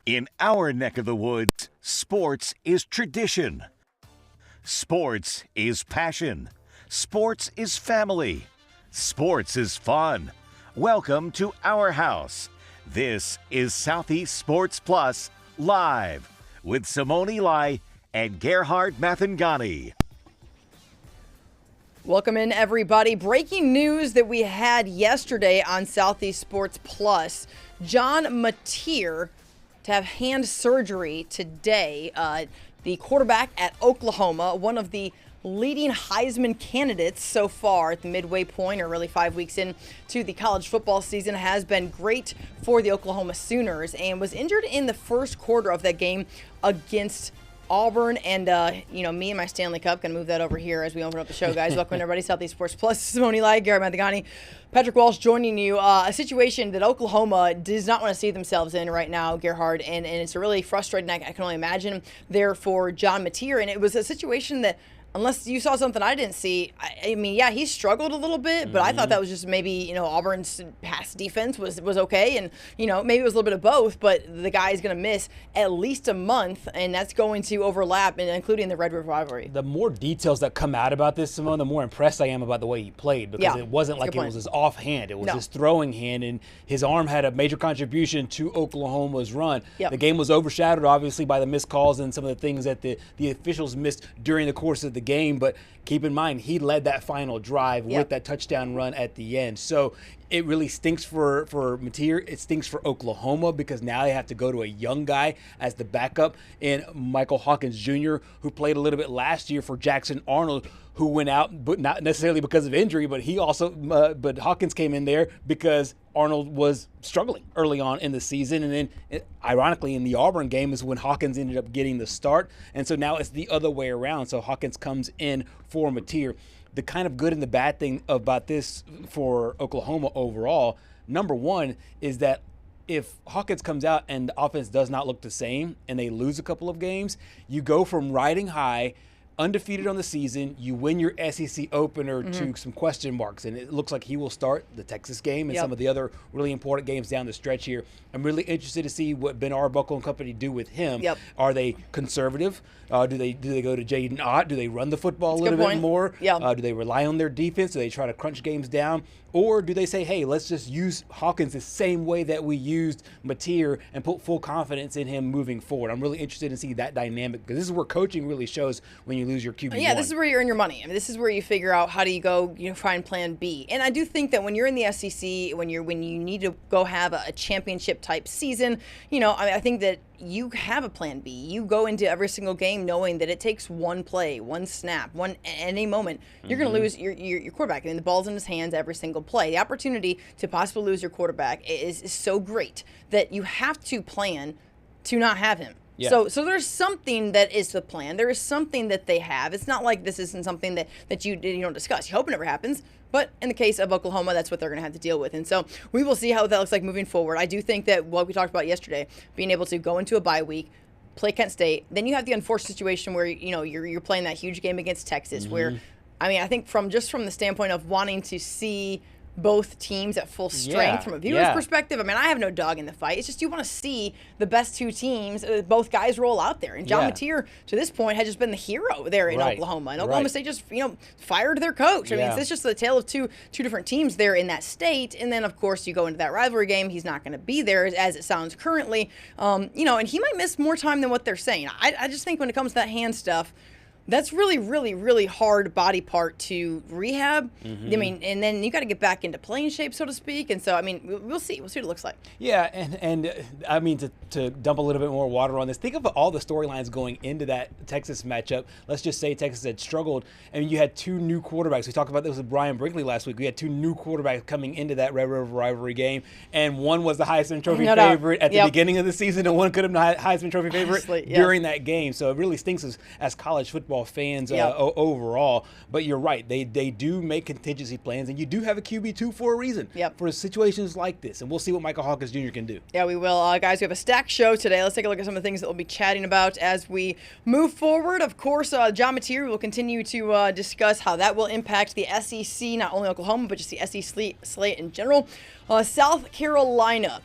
In our neck of the woods, sports is tradition. Sports is passion. Sports is family. Sports is fun. Welcome to our house. This is Southeast Sports Plus Live with Simone and Gerhard Mathangani. Welcome in, everybody. Breaking news that we had yesterday on Southeast Sports Plus. John Mateer to have hand surgery today. The quarterback at Oklahoma, one of the leading Heisman candidates so far at the midway point, or really 5 weeks into the college football season, has been great for the Oklahoma Sooners and was injured in the first quarter of that game against Auburn. And, me and my Stanley Cup, going to move that over here as we open up the show, guys. Welcome, everybody. Southeast Sports Plus, Simone, Gerhard, Mathangani, Patrick Walsh joining you. A situation that Oklahoma does not want to see themselves in right now, Gerhard, and it's a really frustrating, I can only imagine, there for John Mateer. And it was a situation that, unless you saw something I didn't see, I mean, yeah, he struggled a little bit, but I thought that was just maybe, Auburn's pass defense was okay, and, maybe it was a little bit of both, but the guy's going to miss at least a month, and that's going to overlap, and including the Red River rivalry. The more details that come out about this, Simone, the more impressed I am about the way he played, because it wasn't like it was his offhand. It was his throwing hand, and his arm had a major contribution to Oklahoma's run. The game was overshadowed, obviously, by the missed calls and some of the things that the officials missed during the course of the game, but keep in mind he led that final drive with that touchdown run at the end. So it really stinks for Mateer. It stinks for Oklahoma because now they have to go to a young guy as the backup in Michael Hawkins Jr., who played a little bit last year for Jackson Arnold, who went out, but not necessarily because of injury, but he also, but Hawkins came in there because Arnold was struggling early on in the season. And then, ironically, in the Auburn game is when Hawkins ended up getting the start. And so now it's the other way around. So Hawkins comes in for Mateer. The kind of good and the bad thing about this for Oklahoma overall, number one, is that if Hawkins comes out and the offense does not look the same and they lose a couple of games, you go from riding high, undefeated on the season, you win your SEC opener to some question marks, and it looks like he will start the Texas game and some of the other really important games down the stretch here. I'm really interested to see what Ben Arbuckle and company do with him. Are they conservative? Do they go to Jaden Ott? Do they run the football a little bit more? Do they rely on their defense? Do they try to crunch games down? Or do they say, hey, let's just use Hawkins the same way that we used Mateer and put full confidence in him moving forward? I'm really interested to see that dynamic, because this is where coaching really shows when you lose your QB1. Yeah, this is where you earn your money. I mean, this is where you figure out how do you go, find plan B. And I do think that when you're in the SEC, when you need to go have a championship type season, I think that you have a plan B. You go into every single game knowing that it takes one play, one snap, any moment. You're going to lose your quarterback. I mean, the ball's in his hands every single play. The opportunity to possibly lose your quarterback is so great that you have to plan to not have him. So there's something that is the plan. There is something that they have. It's not like this isn't something that you don't discuss. You hope it never happens. But in the case of Oklahoma, that's what they're going to have to deal with. And so we will see how that looks like moving forward. I do think that what we talked about yesterday, being able to go into a bye week, play Kent State, then you have the unfortunate situation where you're playing that huge game against Texas, where, I think from the standpoint of wanting to see both teams at full strength from a viewer's perspective. I have no dog in the fight. It's just you want to see the best two teams, both guys roll out there. And John Mateer, to this point, has just been the hero there in Oklahoma. And Oklahoma State just, fired their coach. I mean, it's just the tale of two different teams there in that state. And then, of course, you go into that rivalry game. He's not going to be there as it sounds currently. And he might miss more time than what they're saying. I just think when it comes to that hand stuff, that's really, really, really hard body part to rehab. I mean, and then you got to get back into playing shape, so to speak. And so, we'll see. We'll see what it looks like. Yeah, and to dump a little bit more water on this, think of all the storylines going into that Texas matchup. Let's just say Texas had struggled, and you had two new quarterbacks. We talked about this with Brian Brinkley last week. We had two new quarterbacks coming into that Red River rivalry game, and one was the Heisman Trophy favorite at the beginning of the season, and one could have been the Heisman Trophy favorite during that game. So it really stinks as college football fans overall. But you're right. They do make contingency plans, and you do have a QB2 for a reason for situations like this. And we'll see what Michael Hawkins Jr. can do. Yeah, we will. Guys, we have a stacked show today. Let's take a look at some of the things that we'll be chatting about as we move forward. Of course, John Mateer will continue to discuss how that will impact the SEC, not only Oklahoma, but just the SEC slate in general. South Carolina,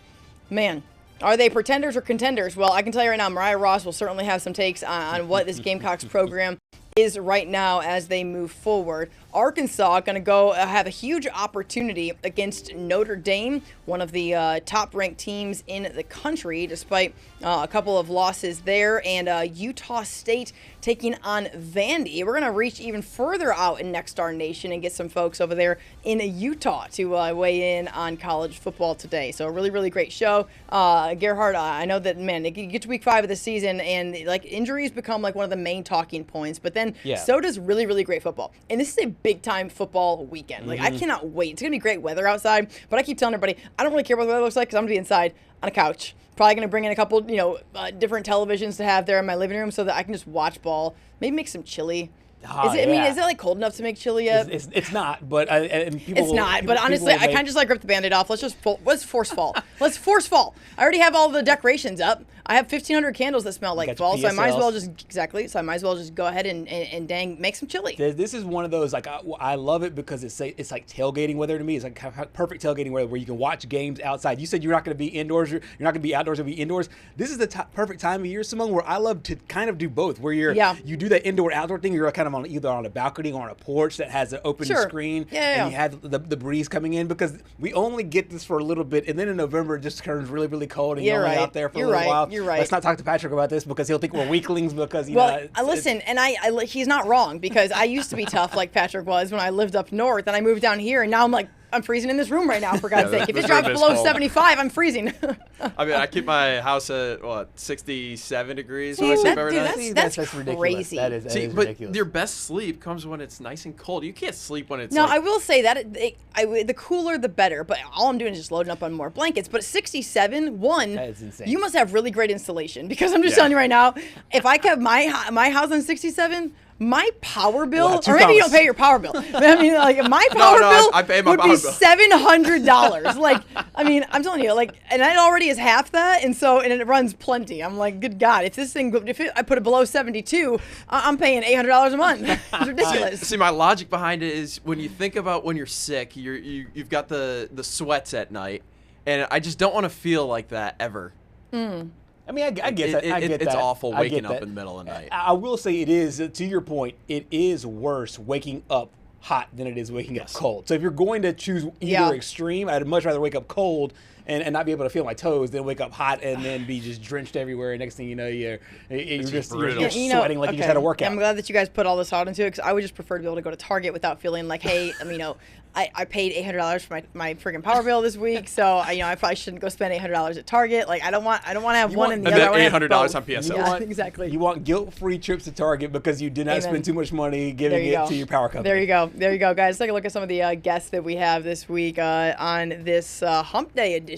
man. Are they pretenders or contenders? Well, I can tell you right now, Mariah Ross will certainly have some takes on what this Gamecocks program is right now as they move forward. Arkansas going to go have a huge opportunity against Notre Dame, one of the top-ranked teams in the country, despite a couple of losses there, and Utah State taking on Vandy. We're going to reach even further out in Next Star Nation and get some folks over there in Utah to weigh in on college football today. So a really, really great show. Gerhard, I know that, man, you get to week 5 of the season, and like injuries become like one of the main talking points, but then so does really, really great football. And this is a big-time football weekend. Like, I cannot wait. It's going to be great weather outside, but I keep telling everybody, I don't really care what the weather looks like because I'm going to be inside on a couch. Probably going to bring in a couple, different televisions to have there in my living room so that I can just watch ball. Maybe make some chili. I mean, is it like cold enough to make chili yet? It's not, but but honestly, I kind of just like rip the Band-Aid off. Let's force fall. Let's force fall. I already have all the decorations up. I have 1,500 candles that smell like fall, so I might as well just go ahead and dang make some chili. This is one of those, like, I love it because it's like tailgating weather to me. It's like perfect tailgating weather where you can watch games outside. You said you're not going to be indoors. You're not going to be outdoors. You'll be indoors. This is the perfect time of year, Simone, where I love to kind of do both. Where you do that indoor-outdoor thing. You're kind of on either on a balcony or on a porch that has an open screen, and you have the breeze coming in, because we only get this for a little bit, and then in November it just turns really, really cold, and you're only out there for a little while. You're right. Let's not talk to Patrick about this because he'll think we're weaklings because listen, and he's not wrong, because I used to be tough like Patrick was when I lived up north, and I moved down here, and now I'm freezing in this room right now, for God's sake. If it drops below 75, I'm freezing. I mean, I keep my house at, 67 degrees when I sleep every night? That's crazy. That is ridiculous. But your best sleep comes when it's nice and cold. You can't sleep when it's I will say that the cooler, the better. But all I'm doing is just loading up on more blankets. But 67, that is insane. You must have really great insulation, because I'm just telling you right now, if I kept my house on 67, my power bill, or maybe you don't pay your power bill. But I mean, like, my power bill I pay my would power be bill. $700. Like, I mean, I'm telling you, like, and it already is half that, and it runs plenty. I'm like, good God, I put it below 72, I'm paying $800 a month. It's ridiculous. See, my logic behind it is when you think about when you're sick, you've got the sweats at night, and I just don't want to feel like that ever. I mean, I get that. It's awful waking up in the middle of the night. I will say it is, to your point, it is worse waking up hot than it is waking up cold. So if you're going to choose either extreme, I'd much rather wake up cold and not be able to feel my toes than wake up hot and then be just drenched everywhere. And next thing you know, you're sweating like you just had a workout. I'm glad that you guys put all this thought into it, because I would just prefer to be able to go to Target without feeling like, hey, I paid $800 for my freaking power bill this week, so I probably shouldn't go spend $800 at Target. Like, I don't want to have one and the other. $800 on PSL. Yeah, exactly. You want guilt-free trips to Target because you did not spend too much money giving it to your power company. There you go, guys. Let's take a look at some of the guests that we have this week on this Hump Day edition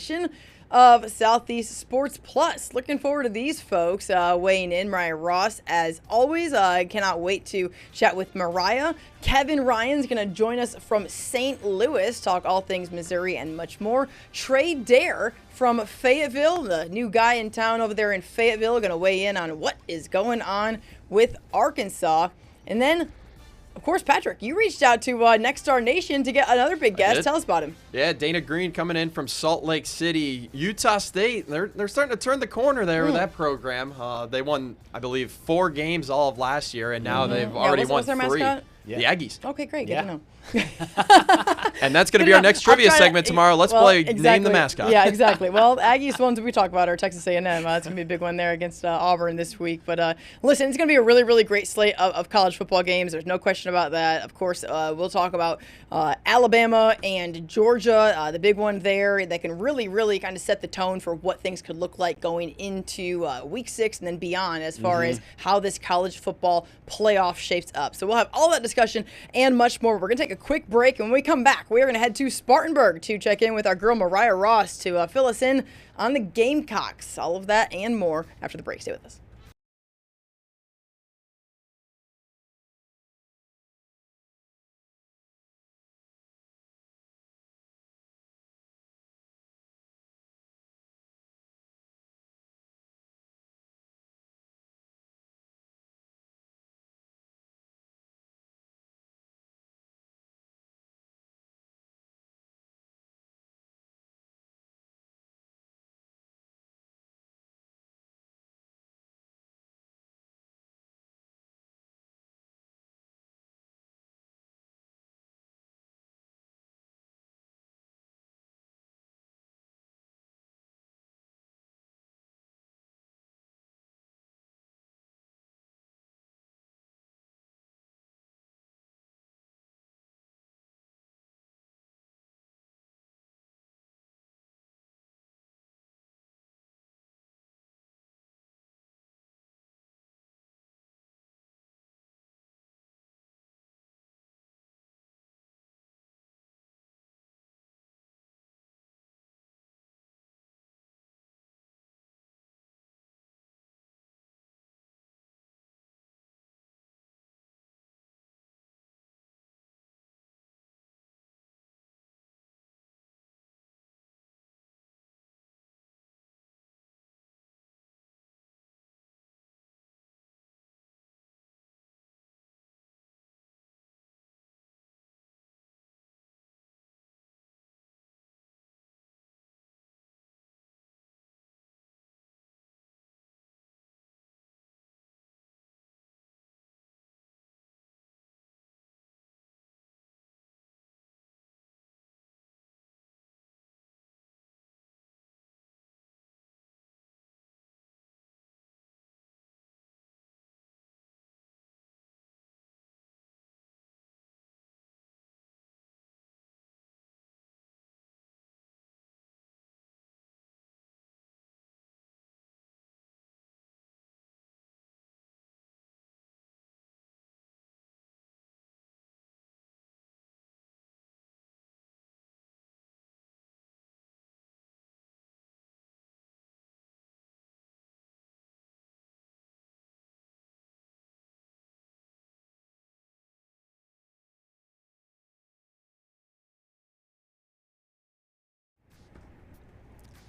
of Southeast Sports Plus. Looking forward to these folks weighing in. Mariah Ross, as always. I cannot wait to chat with Mariah. Kevin Ryan's going to join us from St. Louis, talk all things Missouri and much more. Trey Dare from Fayetteville, the new guy in town over there in Fayetteville, going to weigh in on what is going on with Arkansas. And then, of course, Patrick, you reached out to Next Star Nation to get another big guest. Tell us about him. Yeah, Dana Green coming in from Salt Lake City. Utah State, they're starting to turn the corner there with that program. They won, I believe, 4 games all of last year, and now they've already won 3. Mascot? Yeah. The Aggies. Okay, great. Good to know. And that's going to be our next trivia segment tomorrow. Let's play Name the Mascot. Yeah, exactly. Well, the Aggies, ones that we talk about are Texas A&M. That's going to be a big one there against Auburn this week. But listen, it's going to be a really, really great slate of college football games. There's no question about that. Of course, we'll talk about Alabama and Georgia, the big one there. That can really, really kind of set the tone for what things could look like going into Week 6 and then beyond, as far as how this college football playoff shapes up. So we'll have all that discussion and much more. We're going to take a quick break, and when we come back, we are going to head to Spartanburg to check in with our girl Mariah Ross to fill us in on the Gamecocks. All of that and more after the break. Stay with us.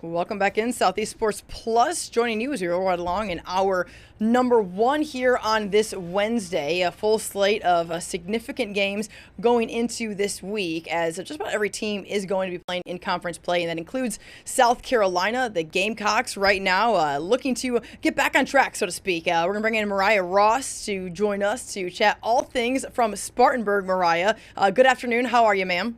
Welcome back in Southeast Sports Plus. Joining you as we roll right along in hour number 1 here on this Wednesday. A full slate of significant games going into this week, as just about every team is going to be playing in conference play, and that includes South Carolina. The Gamecocks right now looking to get back on track, so to speak. We're going to bring in Mariah Ross to join us to chat all things from Spartanburg. Mariah, good afternoon. How are you, ma'am?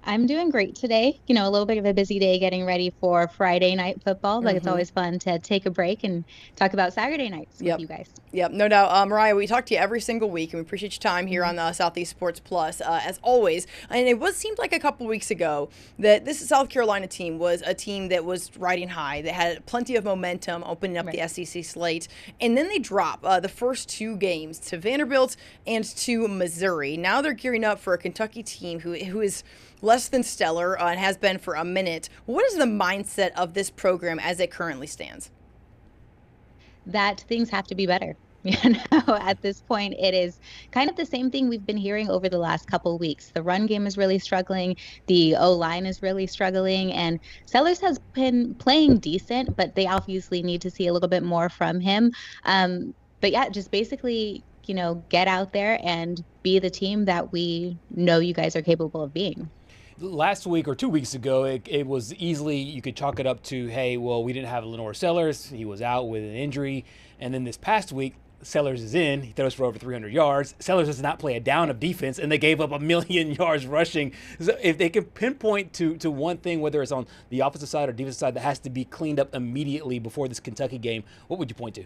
I'm doing great today. A little bit of a busy day getting ready for Friday night football, but it's always fun to take a break and talk about Saturday nights with you guys. Yep, no doubt. Mariah, we talk to you every single week, and we appreciate your time here on Southeast Sports Plus, as always. And it seemed like a couple weeks ago that this South Carolina team was a team that was riding high. They had plenty of momentum opening up the SEC slate, and then they drop the first 2 games to Vanderbilt and to Missouri. Now they're gearing up for a Kentucky team who is less than stellar and has been for a minute. What is the mindset of this program as it currently stands? That things have to be better. At this point, it is kind of the same thing we've been hearing over the last couple of weeks. The run game is really struggling. The O-line is really struggling. And Sellers has been playing decent, but they obviously need to see a little bit more from him. But yeah, just basically, get out there and be the team that we know you guys are capable of being. Last week or 2 weeks ago, it was easily, you could chalk it up to, hey, well, we didn't have Lenore Sellers. He was out with an injury. And then this past week, Sellers is in. He throws for over 300 yards. Sellers does not play a down of defense, and they gave up 1,000,000 yards rushing. So if they can pinpoint to one thing, whether it's on the offensive side or defensive side, that has to be cleaned up immediately before this Kentucky game, what would you point to?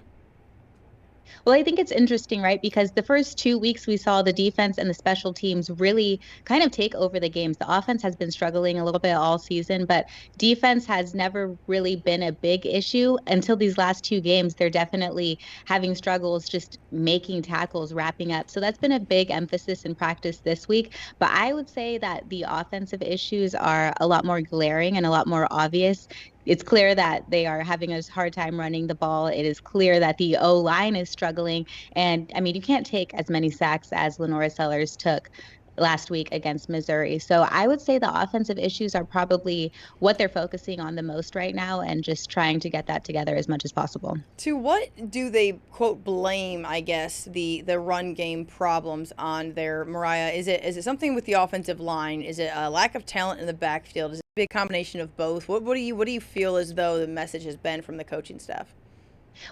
Well, I think it's interesting, right? Because the first 2 weeks we saw the defense and the special teams really kind of take over the games. The offense has been struggling a little bit all season, but defense has never really been a big issue until these last 2 games. They're definitely having struggles just making tackles, wrapping up. So that's been a big emphasis in practice this week. But I would say that the offensive issues are a lot more glaring and a lot more obvious. It's clear that they are having a hard time running the ball. It is clear that the O-line is struggling. And, you can't take as many sacks as Lenora Sellers took last week against Missouri. So I would say the offensive issues are probably what they're focusing on the most right now, and just trying to get that together as much as possible. To what do they, quote, blame, I guess, the run game problems on there, Mariah? Is it something with the offensive line? Is it a lack of talent in the backfield? Is it a big combination of both? What do you feel as though the message has been from the coaching staff?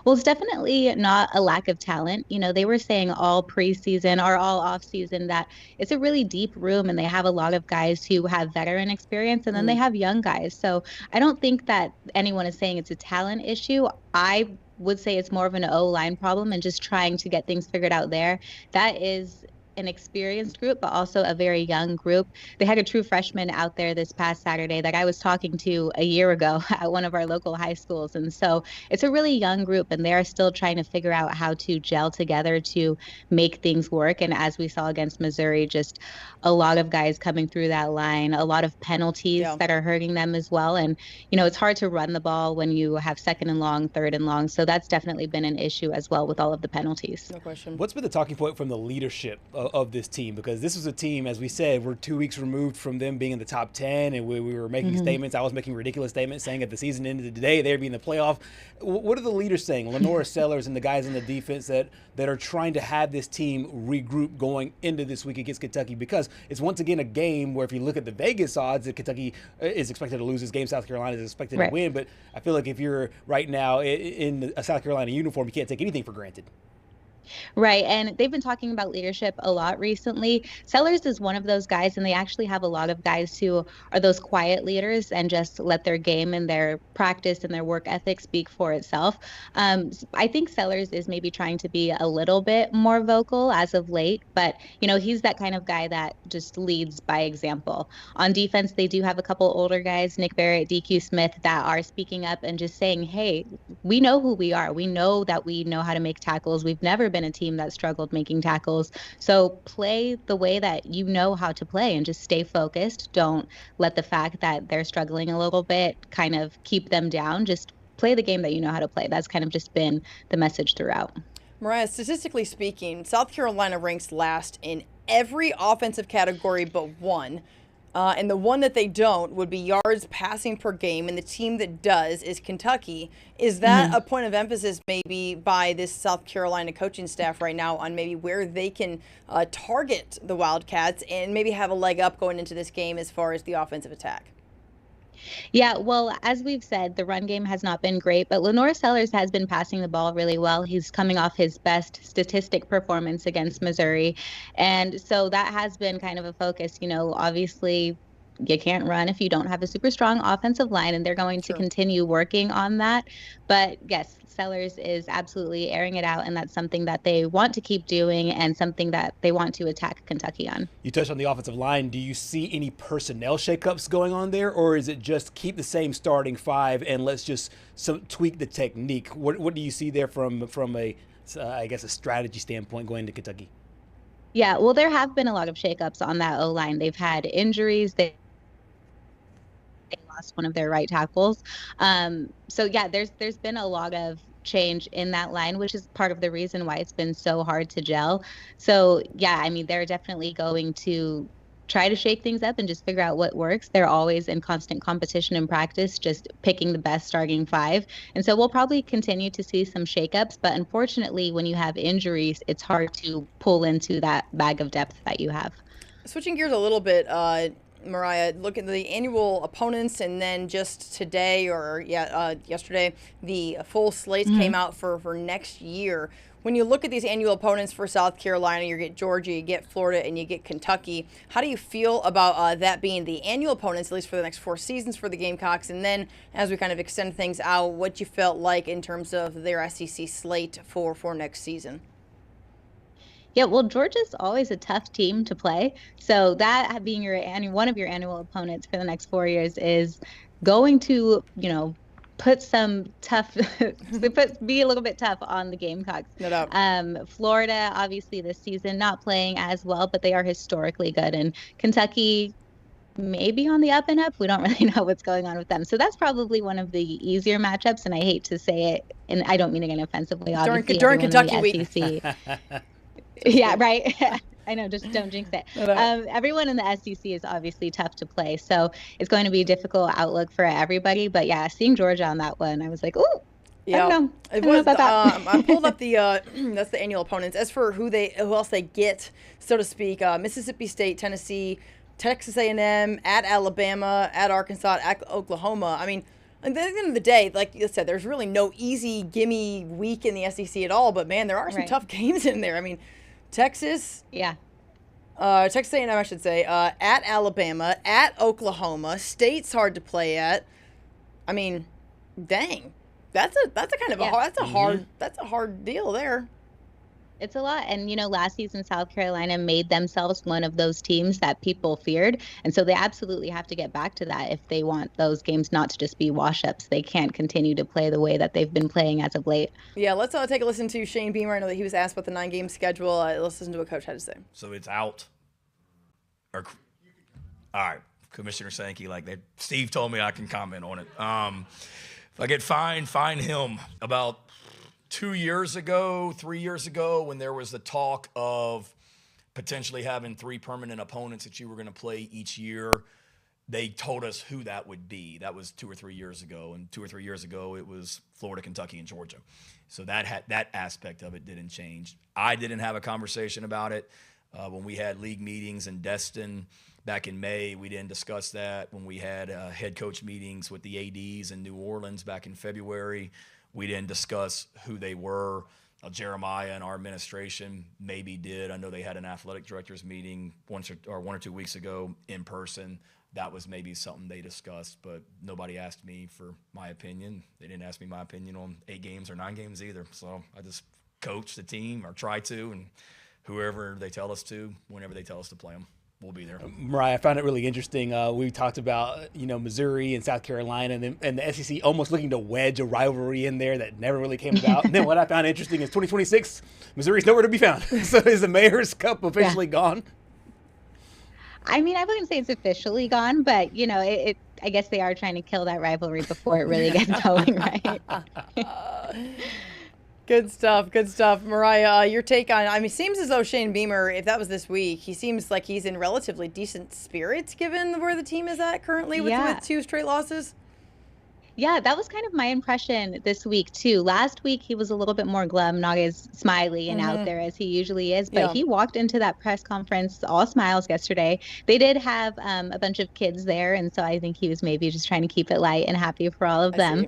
Well, it's definitely not a lack of talent. They were saying all preseason or all off season that it's a really deep room, and they have a lot of guys who have veteran experience, and then they have young guys. So I don't think that anyone is saying it's a talent issue. I would say it's more of an O-line problem and just trying to get things figured out there. That is an experienced group, but also a very young group. They had a true freshman out there this past Saturday that I was talking to a year ago at one of our local high schools. And so it's a really young group, and they're still trying to figure out how to gel together to make things work. And as we saw against Missouri, just a lot of guys coming through that line, a lot of penalties that are hurting them as well. And, it's hard to run the ball when you have 2nd and long, 3rd and long. So that's definitely been an issue as well with all of the penalties. No question. What's been the talking point from the leadership of this team? Because this was a team, as we said, we're 2 weeks removed from them being in the top 10, and we were making statements. I was making ridiculous statements saying at the season ended today they'd be in the playoff. What are the leaders saying? Lenora Sellers and the guys in the defense that are trying to have this team regroup going into this week against Kentucky, because it's once again a game where if you look at the Vegas odds, that Kentucky is expected to lose this game, South Carolina is expected to win. But I feel like if you're right now in a South Carolina uniform, you can't take anything for granted. Right. And they've been talking about leadership a lot recently. Sellers is one of those guys, and they actually have a lot of guys who are those quiet leaders and just let their game and their practice and their work ethic speak for itself. I think Sellers is maybe trying to be a little bit more vocal as of late, but, he's that kind of guy that just leads by example. On defense, they do have a couple older guys, Nick Barrett, DQ Smith, that are speaking up and just saying, hey, we know who we are. We know that we know how to make tackles. We've never been a team that struggled making tackles. So play the way that you know how to play and just stay focused. Don't let the fact that they're struggling a little bit kind of keep them down. Just play the game that you know how to play. That's kind of just been the message throughout. Mariah, statistically speaking, South Carolina ranks last in every offensive category but one. And the one that they don't would be yards passing per game, and the team that does is Kentucky. Is that a point of emphasis maybe by this South Carolina coaching staff right now on maybe where they can target the Wildcats and maybe have a leg up going into this game as far as the offensive attack? Yeah, well, as we've said, the run game has not been great, but Lenore Sellers has been passing the ball really well. He's coming off his best statistic performance against Missouri. And so that has been kind of a focus. Obviously, you can't run if you don't have a super strong offensive line, and they're going to continue working on that. But yes, Sellers is absolutely airing it out, and that's something that they want to keep doing and something that they want to attack Kentucky on. You touched on the offensive line. Do you see any personnel shakeups going on there, or is it just keep the same starting five and let's just tweak the technique? What do you see there from a I guess a strategy standpoint going to Kentucky? Yeah, well, there have been a lot of shakeups on that O-line. They've had injuries. They lost one of their right tackles. So yeah, there's been a lot of change in that line, which is part of the reason why it's been so hard to gel. So yeah, I mean, they're definitely going to try to shake things up and just figure out what works. They're always in constant competition in practice, just picking the best starting five. And so we'll probably continue to see some shakeups, but unfortunately, when you have injuries, it's hard to pull into that bag of depth that you have. Switching gears a little bit, Mariah, look at the annual opponents, and then just today or yesterday, the full slates came out for next year. When you look at these annual opponents for South Carolina, you get Georgia, you get Florida, and you get Kentucky. How do you feel about that being the annual opponents, at least for the next 4 seasons for the Gamecocks? And then as we kind of extend things out, what you felt like in terms of their SEC slate for next season? Yeah, well, Georgia's always a tough team to play. So that being one of your annual opponents for the next 4 years is going to, put some tough, be a little bit tough on the Gamecocks. No doubt. Florida, obviously this season not playing as well, but they are historically good. And Kentucky, maybe on the up and up. We don't really know what's going on with them. So that's probably one of the easier matchups. And I hate to say it, and I don't mean it offensively. Obviously, during Kentucky week. Yeah, right. I know, just don't jinx it. Everyone in the SEC is obviously tough to play, so it's going to be a difficult outlook for everybody. But yeah, seeing Georgia on that one, I was like, ooh, yeah. I don't know about that. I pulled up the that's the annual opponents. As for who else they get, so to speak, Mississippi State, Tennessee, Texas A&M, at Alabama, at Arkansas, at Oklahoma. I mean, at the end of the day, like you said, there's really no easy gimme week in the SEC at all. But man, there are some tough games in there. I mean, Texas, Texas A&M, I should say, at Alabama, at Oklahoma. State's hard to play at. I mean, dang, that's a kind of that's a hard deal there. It's a lot. And, last season, South Carolina made themselves one of those teams that people feared. And so they absolutely have to get back to that if they want those games not to just be wash-ups. They can't continue to play the way that they've been playing as of late. Yeah, let's take a listen to Shane Beamer. I know that he was asked about the 9-game schedule. Let's listen to what Coach had to say. So it's out. All right, Commissioner Sankey, Steve told me I can comment on it. If I get fined, fine him. About 3 years ago, when there was the talk of potentially having 3 permanent opponents that you were going to play each year, they told us who that would be. That was 2 or 3 years ago. And 2 or 3 years ago, it was Florida, Kentucky, and Georgia. So that aspect of it didn't change. I didn't have a conversation about it. When we had league meetings in Destin back in May, we didn't discuss that. When we had head coach meetings with the ADs in New Orleans back in February, we didn't discuss who they were. Jeremiah and our administration maybe did. I know they had an athletic directors meeting 1 or 2 weeks ago in person. That was maybe something they discussed, but nobody asked me for my opinion. They didn't ask me my opinion on 8 games or 9 games either. So I just coach the team, or try to, and whoever they tell us to, whenever they tell us to play them, we'll be there. Mariah, I found it really interesting. We talked about, Missouri and South Carolina and the SEC almost looking to wedge a rivalry in there that never really came about. And then what I found interesting is 2026, Missouri's nowhere to be found. So is the Mayor's Cup officially gone? I mean, I wouldn't say it's officially gone, but, I guess they are trying to kill that rivalry before it really gets going, right? Good stuff. Good stuff. Mariah, your take on, I mean, it seems as though Shane Beamer, if that was this week, he seems like he's in relatively decent spirits given where the team is at currently with 2 straight losses. Yeah, that was kind of my impression this week, too. Last week, he was a little bit more glum, not as smiley and out there as he usually is. But he walked into that press conference all smiles yesterday. They did have a bunch of kids there, and so I think he was maybe just trying to keep it light and happy for all of them.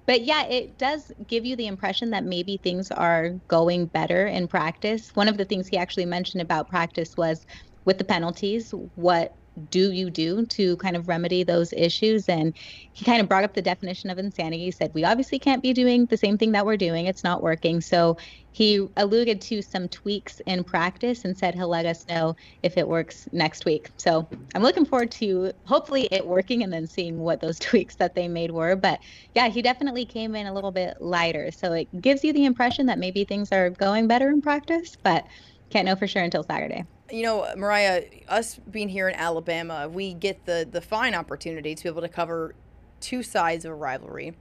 But yeah, it does give you the impression that maybe things are going better in practice. One of the things he actually mentioned about practice was with the penalties, what do you do to kind of remedy those issues? And he kind of brought up the definition of insanity. He said, we obviously can't be doing the same thing that we're doing. It's not working. So he alluded to some tweaks in practice and said he'll let us know if it works next week. So I'm looking forward to hopefully it working and then seeing what those tweaks that they made were. But yeah, he definitely came in a little bit lighter. So it gives you the impression that maybe things are going better in practice, but can't know for sure until Saturday. You know, Mariah, us being here in Alabama, we get the fine opportunity to be able to cover 2 sides of a rivalry.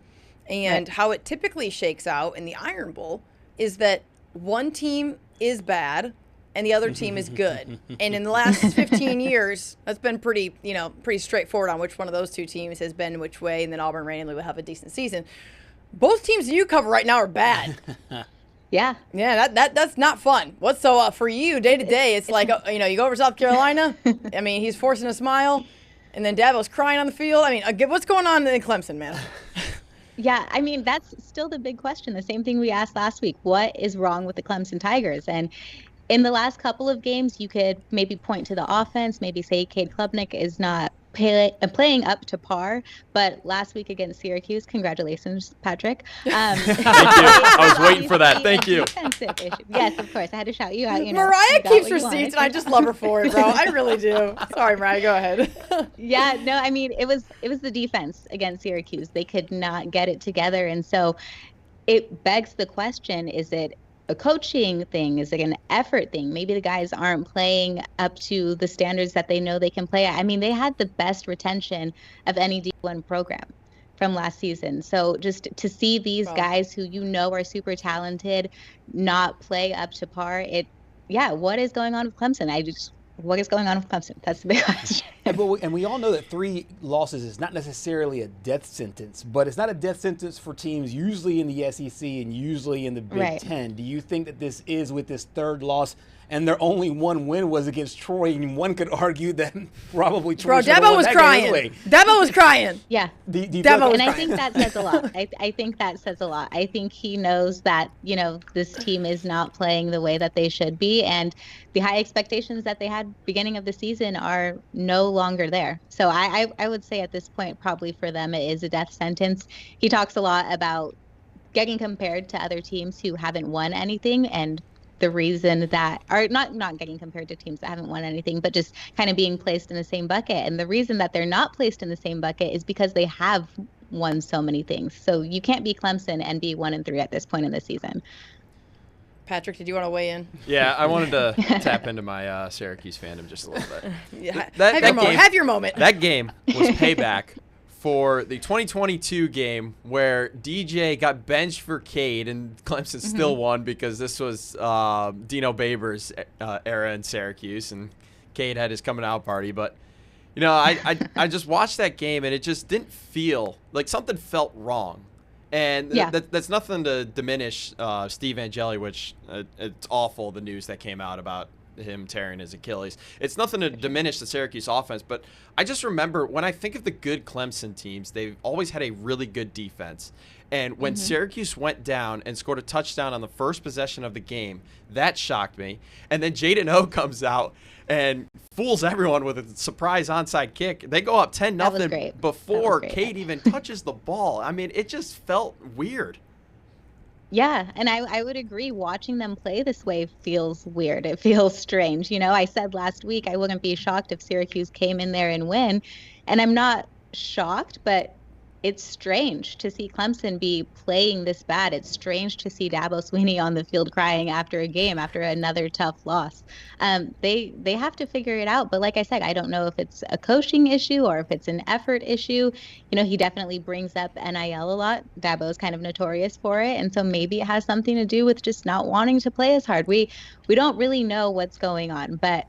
And how it typically shakes out in the Iron Bowl is that one team is bad and the other team is good. And in the last 15 years, that's been pretty straightforward on which one of those 2 teams has been which way, and then Auburn randomly will have a decent season. Both teams you cover right now are bad. Yeah, that's not fun. What's so for you day to day? It's like you go over to South Carolina. I mean, he's forcing a smile, and then Dabo's crying on the field. I mean, what's going on in Clemson, man? Yeah, I mean, that's still the big question. The same thing we asked last week. What is wrong with the Clemson Tigers? And in the last couple of games, you could maybe point to the offense, maybe say Cade Klubnik is not playing up to par. But last week against Syracuse, congratulations, Patrick. Thank you. I was waiting for that. Thank you. Yes, of course. I had to shout you out. Mariah keeps receipts, and I just love her for it, bro. I really do. Sorry, Mariah. Go ahead. Yeah, no, I mean, it was the defense against Syracuse. They could not get it together. And so it begs the question, is it a coaching thing? Is it an effort thing? Maybe the guys aren't playing up to the standards that they know they can play at. I mean, they had the best retention of any D1 program from last season. So just to see these guys who are super talented not play up to par, what is going on with Clemson? What is going on with Clemson? That's the big question. And we all know that 3 losses is not necessarily a death sentence, but it's not a death sentence for teams usually in the SEC and usually in the Big Ten. Do you think that this is with this 3rd loss, and their only 1 win was against Troy, and one could argue that probably Troy should have won that game anyway. Dabo was crying. Yeah. I think that says a lot. I think that says a lot. I think he knows that, this team is not playing the way that they should be, and the high expectations that they had beginning of the season are no longer there. So I would say at this point, probably for them, it is a death sentence. He talks a lot about getting compared to other teams who haven't won anything, and the reason that, or not getting compared to teams that haven't won anything, but just kind of being placed in the same bucket. And the reason that they're not placed in the same bucket is because they have won so many things. So you can't be Clemson and be 1-3 at this point in the season. Patrick, did you want to weigh in? Yeah, I wanted to tap into my Syracuse fandom just a little bit. Have your moment. That game was payback for the 2022 game where DJ got benched for Cade and Clemson still won because this was Dino Babers' era in Syracuse, and Cade had his coming out party. But, I just watched that game, and it just didn't feel like something felt wrong. And that's nothing to diminish Steve Angeli, which it's awful, the news that came out about him tearing his Achilles. It's nothing to diminish the Syracuse offense, but I just remember when I think of the good Clemson teams, they've always had a really good defense. And when Syracuse went down and scored a touchdown on the first possession of the game, that shocked me. And then Jaden O comes out and fools everyone with a surprise onside kick. They go up 10-0 before Cade even touches the ball. I mean, it just felt weird. Yeah, and I would agree. Watching them play this way feels weird. It feels strange. I said last week I wouldn't be shocked if Syracuse came in there and win, and I'm not shocked, but it's strange to see Clemson be playing this bad. It's strange to see Dabo Swinney on the field crying after a game, after another tough loss. They have to figure it out. But like I said, I don't know if it's a coaching issue or if it's an effort issue. You know, he definitely brings up NIL a lot. Dabo's kind of notorious for it. And so maybe it has something to do with just not wanting to play as hard. We don't really know what's going on, but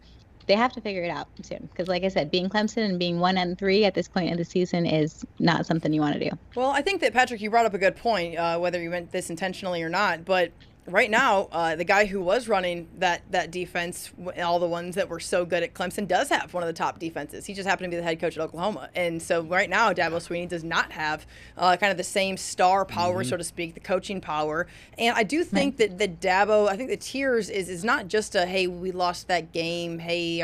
they have to figure it out soon. Because like I said, being Clemson and being 1-3 at this point in the season is not something you want to do. Well, I think that, Patrick, you brought up a good point, whether you meant this intentionally or not. But right now, the guy who was running that defense, all the ones that were so good at Clemson, does have one of the top defenses. He just happened to be the head coach at Oklahoma. And so right now, Dabo Swinney does not have kind of the same star power, so to speak, the coaching power. And I do think that Dabo, I think the tears is not just a, hey, we lost that game. Hey,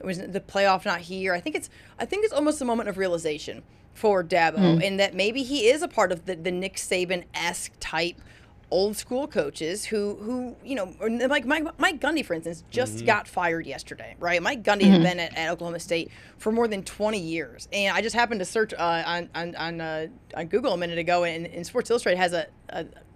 was the playoff not here? I think it's almost a moment of realization for Dabo, and that maybe he is a part of the Nick Saban-esque type old school coaches who you know, like Mike Gundy, for instance, just got fired yesterday, right? Mike Gundy had been at Oklahoma State for more than 20 years. And I just happened to search on Google a minute ago, and Sports Illustrated has a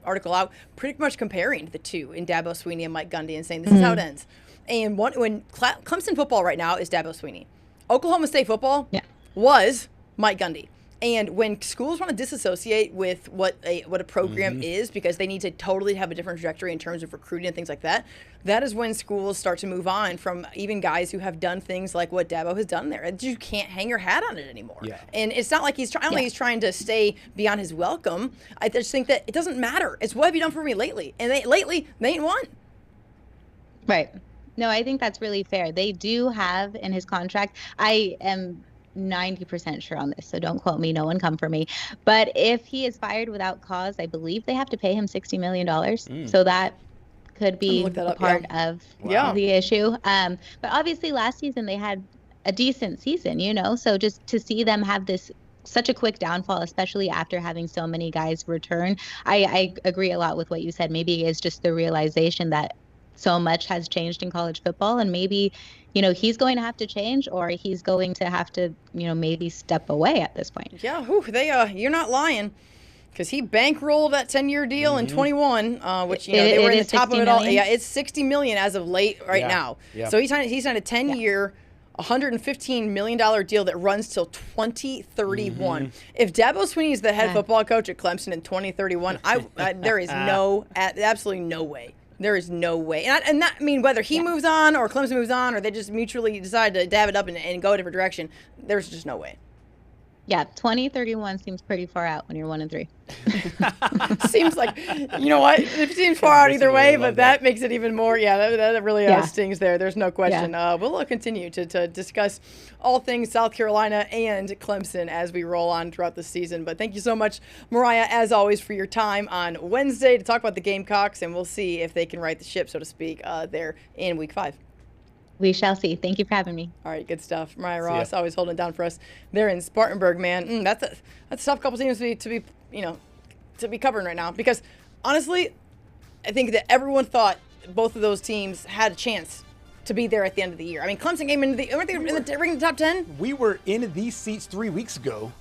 article out pretty much comparing the two in Dabo Swinney and Mike Gundy and saying this is how it ends. And when Clemson football right now is Dabo Swinney. Oklahoma State football was Mike Gundy. And when schools want to disassociate with what a program is, because they need to totally have a different trajectory in terms of recruiting and things like that, that is when schools start to move on from even guys who have done things like what Dabo has done there. You can't hang your hat on it anymore. Yeah. And it's not like I don't think he's trying to stay beyond his welcome. I just think that it doesn't matter. It's what have you done for me lately? And lately, they ain't won. Right. No, I think that's really fair. They do have in his contract, I am 90% sure on this, so don't quote me, no one come for me, but if he is fired without cause, I believe they have to pay him $60 million. So that could be a part of the issue. But obviously last season they had a decent season, you know, so just to see them have this such a quick downfall, especially after having so many guys return, I agree a lot with what you said. Maybe it's just the realization that so much has changed in college football, and maybe, you know, he's going to have to change, or he's going to have to, you know, maybe step away at this point. Yeah, you're not lying, because he bankrolled that 10-year deal in 21, which, you know, they were in the top of it all. Yeah, it's $60 million as of late now. Yeah. So he signed a 10-year, $115 million deal that runs till 2031. If Dabo Swinney is the head football coach at Clemson in 2031, there is absolutely no way. There is no way. And that, I mean, whether he moves on or Clemson moves on, or they just mutually decide to dab it up and go a different direction, there's just no way. Yeah, 2031 seems pretty far out when you're 1-3. Seems like, you know what? It seems far out either way, but that makes it even more. Yeah, that really stings there. There's no question. Yeah. We'll continue to discuss all things South Carolina and Clemson as we roll on throughout the season. But thank you so much, Mariah, as always, for your time on Wednesday to talk about the Gamecocks, and we'll see if they can right the ship, so to speak, there in Week 5. We shall see. Thank you for having me. All right, good stuff. Mariah Ross, always holding it down for us there in Spartanburg, man. That's a tough couple teams to be covering right now, because honestly, I think that everyone thought both of those teams had a chance to be there at the end of the year. I mean, Clemson came into the top 10. We were in these seats 3 weeks ago,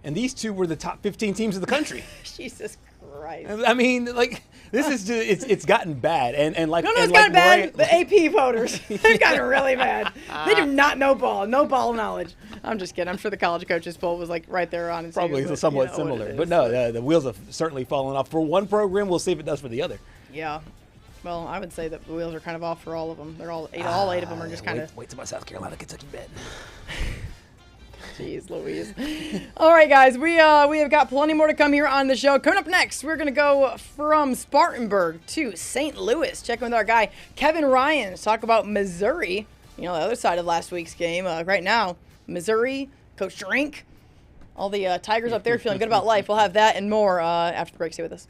and these two were the top 15 teams in the country. Jesus Christ. I mean, like, this is just, it's gotten bad. And like, it's gotten bad. The AP voters, they've gotten really bad. They do not know ball. No ball knowledge. I'm just kidding. I'm sure the college coaches poll was like right there on it. Probably somewhat similar. But no, the wheels have certainly fallen off. For one program, we'll see if it does for the other. Yeah. Well, I would say that the wheels are kind of off for all of them. They're all eight of them are just kind of. Wait till my South Carolina Kentucky bet. Jeez Louise. All right, guys, we have got plenty more to come here on the show. Coming up next, we're going to go from Spartanburg to St. Louis. Check in with our guy, Kevin Ryan, to talk about Missouri. You know, the other side of last week's game. Right now, Missouri, Coach Drink, all the Tigers up there feeling good about life. We'll have that and more after the break. Stay with us.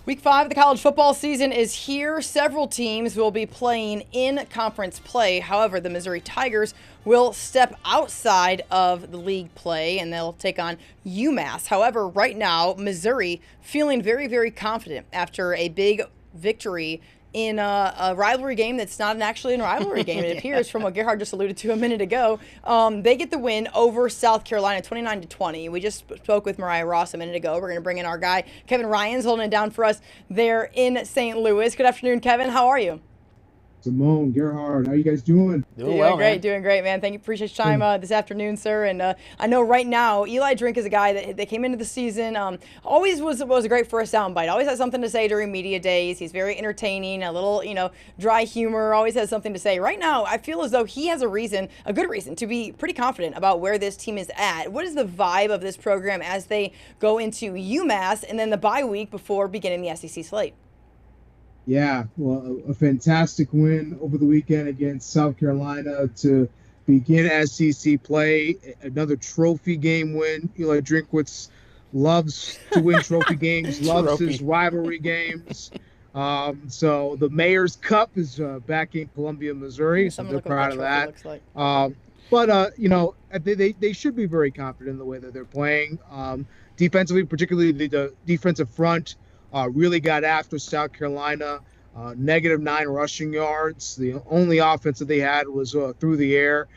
Week 5 of the college football season is here. Several teams will be playing in conference play. However, the Missouri Tigers will step outside of the league play and they'll take on UMass. However, right now, Missouri feeling very, very confident after a big victory in a rivalry game that's not actually a rivalry game, it appears, from what Gerhard just alluded to a minute ago. They get the win over South Carolina, 29-20. We just spoke with Mariah Ross a minute ago. We're going to bring in our guy, Kevin Ryan's holding it down for us there in St. Louis. Good afternoon, Kevin. How are you? Simone, Gerhard, how you guys doing? Doing great, man. Thank you. Appreciate your time this afternoon, sir. And I know right now, Eli Drink is a guy that came into the season, always was great for a soundbite. Always has something to say during media days. He's very entertaining, a little, dry humor, always has something to say. Right now, I feel as though he has a good reason to be pretty confident about where this team is at. What is the vibe of this program as they go into UMass and then the bye week before beginning the SEC slate? Yeah, well, a fantastic win over the weekend against South Carolina to begin SEC play. Another trophy game win. Eli Drinkwitz loves to win trophy games, loves his rivalry games. So the Mayor's Cup is back in Columbia, Missouri. So they're proud of that. But they should be very confident in the way that they're playing. Defensively, particularly the defensive front, really got after South Carolina, -9 rushing yards. The only offense that they had was through the air.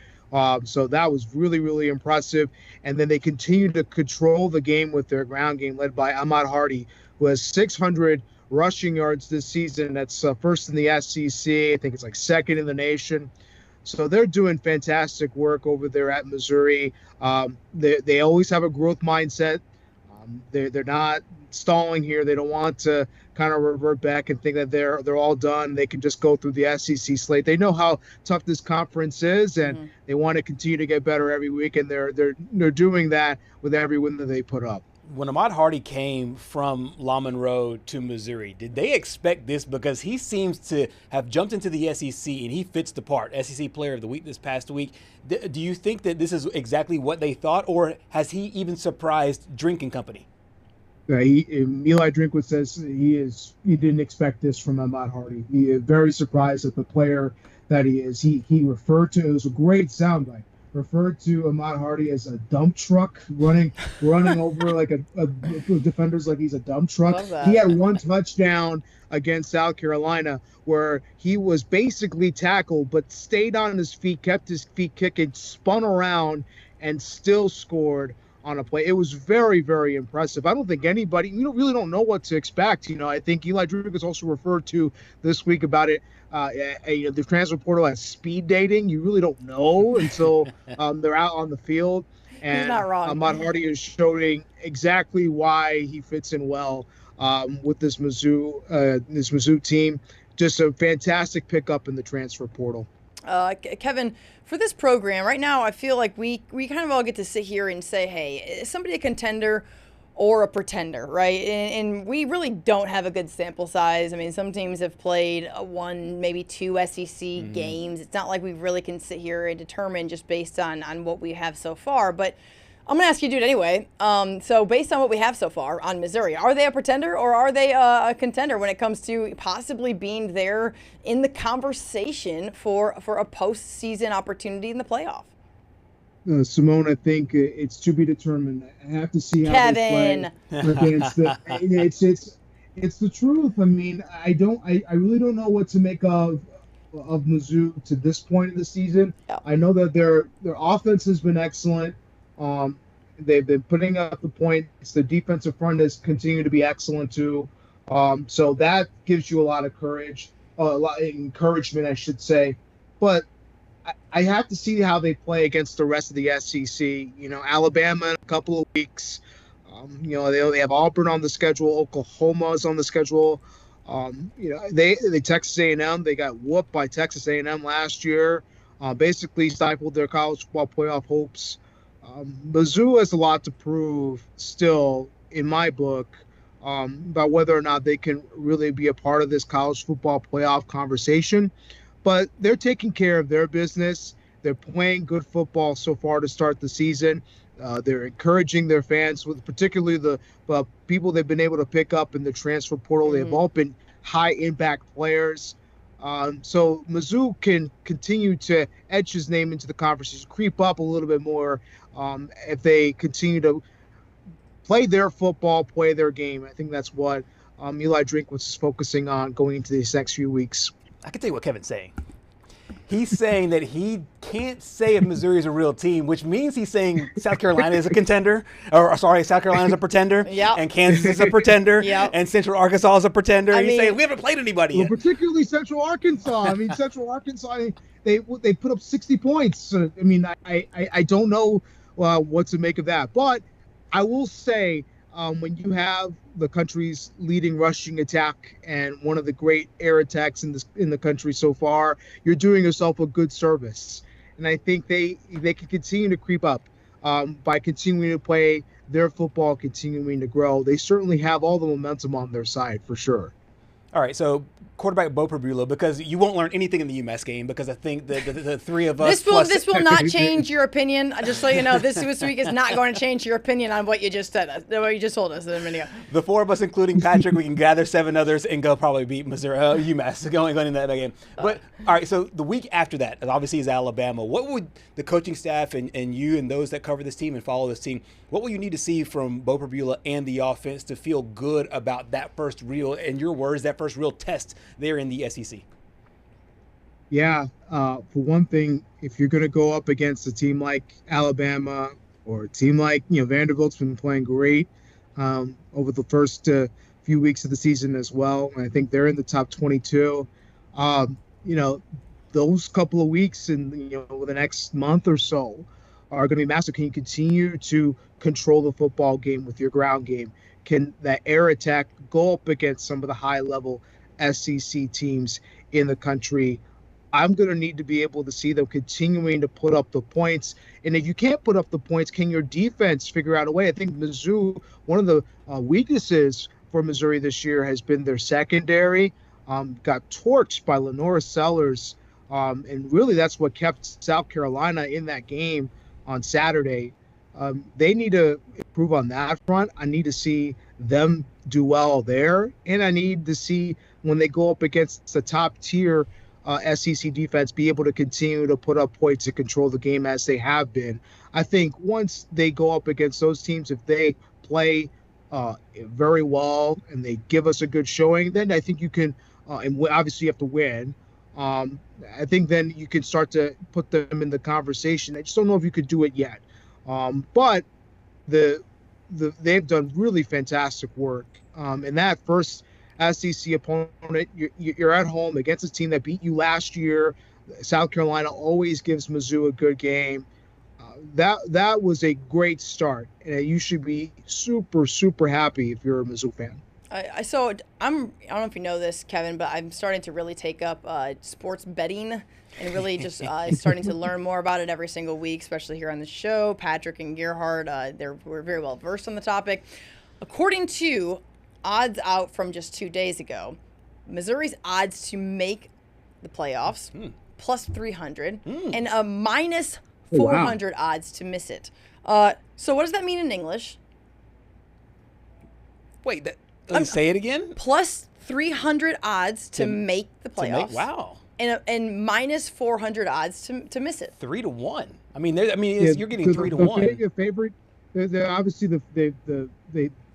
So that was really, really impressive. And then they continued to control the game with their ground game led by Ahmad Hardy, who has 600 rushing yards this season. That's first in the SEC. I think it's like second in the nation. So they're doing fantastic work over there at Missouri. They always have a growth mindset. They're not stalling here. They don't want to kind of revert back and think that they're all done. They can just go through the SEC slate. They know how tough this conference is, and they want to continue to get better every week, and they're doing that with every win that they put up. When Ahmad Hardy came from La Monroe to Missouri, did they expect this? Because he seems to have jumped into the SEC and he fits the part. SEC Player of the Week this past week. Do you think that this is exactly what they thought, or has he even surprised Drinking Company? Eli Drinkwitz says he didn't expect this from Ahmad Hardy. He is very surprised at the player that he is. He referred to, it was a great soundbite, referred to Ahmad Hardy as a dump truck, running over like a defenders like he's a dump truck. He had one touchdown against South Carolina where he was basically tackled but stayed on his feet, kept his feet kicking, spun around, and still scored on a play. It was very, very impressive. I don't think anybody, really don't know what to expect. I think Eli Drinkwitz also referred to this week about it. The transfer portal as speed dating. You really don't know until they're out on the field. And he's not wrong. Ahmad Hardy is showing exactly why he fits in well with this Mizzou team. Just a fantastic pickup in the transfer portal. Kevin, for this program right now, I feel like we kind of all get to sit here and say, hey, is somebody a contender or a pretender, right? And we really don't have a good sample size. I mean, some teams have played one, maybe two SEC games. It's not like we really can sit here and determine just based on what we have so far. But I'm going to ask you to do it anyway. So based on what we have so far on Missouri, are they a pretender or are they a contender when it comes to possibly being there in the conversation for a postseason opportunity in the playoff? Simone, I think it's to be determined. I have to see how Kevin. They play against it's the truth. I mean, I really don't know what to make of Mizzou to this point of the season. Yeah. I know that their offense has been excellent. They've been putting up the points. The defensive front has continued to be excellent too. So that gives you a lot of courage, a lot of encouragement, I should say. But I have to see how they play against the rest of the SEC. Alabama in a couple of weeks. They have Auburn on the schedule. Oklahoma is on the schedule. They Texas A&M. They got whooped by Texas A&M last year. Basically stifled their college football playoff hopes. Mizzou has a lot to prove still, in my book, about whether or not they can really be a part of this college football playoff conversation. But they're taking care of their business. They're playing good football so far to start the season. They're encouraging their fans, with particularly the people they've been able to pick up in the transfer portal. They've all been high impact players. So Mizzou can continue to edge his name into the conversation, creep up a little bit more if they continue to play their football, play their game. I think that's what Eli Drinkwitz is focusing on going into these next few weeks. I can tell you what Kevin's saying. He's saying that he can't say if Missouri is a real team, which means he's saying South Carolina is a contender, South Carolina is a pretender, and Kansas is a pretender, and Central Arkansas is a pretender. He's saying we haven't played anybody yet. Particularly Central Arkansas. I mean, Central Arkansas, they put up 60 points. I mean, I don't know what to make of that, but I will say when you have the country's leading rushing attack and one of the great air attacks in the country so far, you're doing yourself a good service. And I think they can continue to creep up by continuing to play their football, continuing to grow. They certainly have all the momentum on their side for sure. All right, so quarterback Bo Prabula, because you won't learn anything in the UMass game, because I think the three of us. This will not change your opinion. Just so you know, this week is not going to change your opinion on what you just said, what you just told us a minute ago. The four of us, including Patrick, we can gather 7 others and go probably beat Missouri, UMass going in that game. But all right, so the week after that, obviously, is Alabama. What would the coaching staff and you and those that cover this team and follow this team, what will you need to see from Bo Prabula and the offense to feel good about that first real, in your words, that first real test there in the SEC? Yeah, for one thing, if you're going to go up against a team like Alabama or a team like Vanderbilt's been playing great over the first few weeks of the season as well, and I think they're in the top 22. Those couple of weeks and the next month or so are going to be massive. Can you continue to control the football game with your ground game? Can that air attack go up against some of the high-level SEC teams in the country? I'm going to need to be able to see them continuing to put up the points. And if you can't put up the points, can your defense figure out a way? I think Mizzou, one of the weaknesses for Missouri this year has been their secondary. Got torched by Lenora Sellers. And really that's what kept South Carolina in that game on Saturday. They need to improve on that front. I need to see them do well there. And I need to see when they go up against the top tier SEC defense, be able to continue to put up points and control the game as they have been. I think once they go up against those teams, if they play very well and they give us a good showing, then I think you can, and obviously you have to win. I think then you can start to put them in the conversation. I just don't know if you could do it yet. But they've done really fantastic work. And that first SEC opponent, you're at home against a team that beat you last year. South Carolina always gives Mizzou a good game. That was a great start, and you should be super, super happy if you're a Mizzou fan. I don't know if you know this, Kevin, but I'm starting to really take up sports betting and really just starting to learn more about it every single week, especially here on the show. Patrick and Gerhard, we're very well versed on the topic. According to odds out from just 2 days ago, Missouri's odds to make the playoffs plus 300 and a minus 400 odds to miss it. So what does that mean in English? Wait, say it again? Plus 300 odds to make the playoffs. Wow. And minus 400 odds to miss it. 3 to 1. I mean, you're getting 3 to 1. The favorite, they're obviously the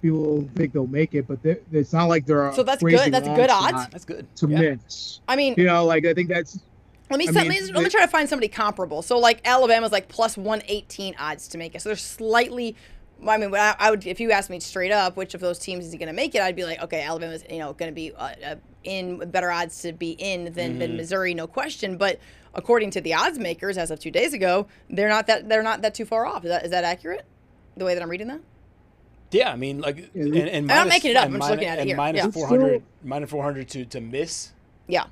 people think they'll make it, but it's not like they're so that's good. That's good odds. That's good to miss. I mean, I think that's. Let me try to find somebody comparable. So like Alabama's like plus 118 odds to make it. So they're slightly. I mean, I would, if you asked me straight up, which of those teams is going to make it, I'd be like, okay, Alabama's going to be in better odds to be in than Missouri, no question. But according to the odds makers, as of 2 days ago, they're not that too far off. Is that accurate? The way that I'm reading that? Yeah, I mean, like, and I'm not making it up. I'm just looking at it here. Minus 400 to miss. Yeah.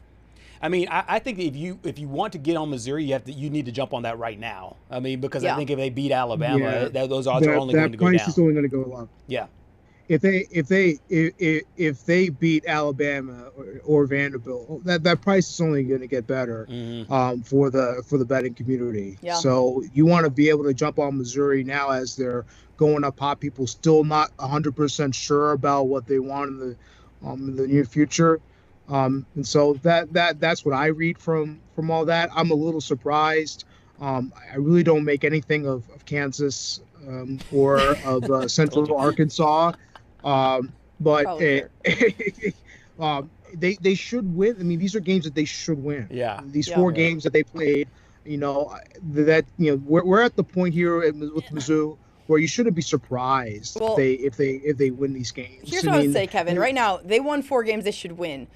I mean, I think if you want to get on Missouri, you need to jump on that right now. I mean, because I think if they beat Alabama, those odds are only going to go down. That price is only going to go up. Yeah. if they beat Alabama or Vanderbilt, that price is only going to get better for the betting community. Yeah. So you want to be able to jump on Missouri now as they're going up hot. People still not 100% sure about what they want in the near future. And so that's what I read from all that. I'm a little surprised. I really don't make anything of Kansas or of Central Arkansas. But they should win. I mean, these are games that they should win. Yeah. These four games that they played, we're at the point here with Mizzou where you shouldn't be surprised if they win these games. Here's what I would say, Kevin. Right now, they won 4 games they should win.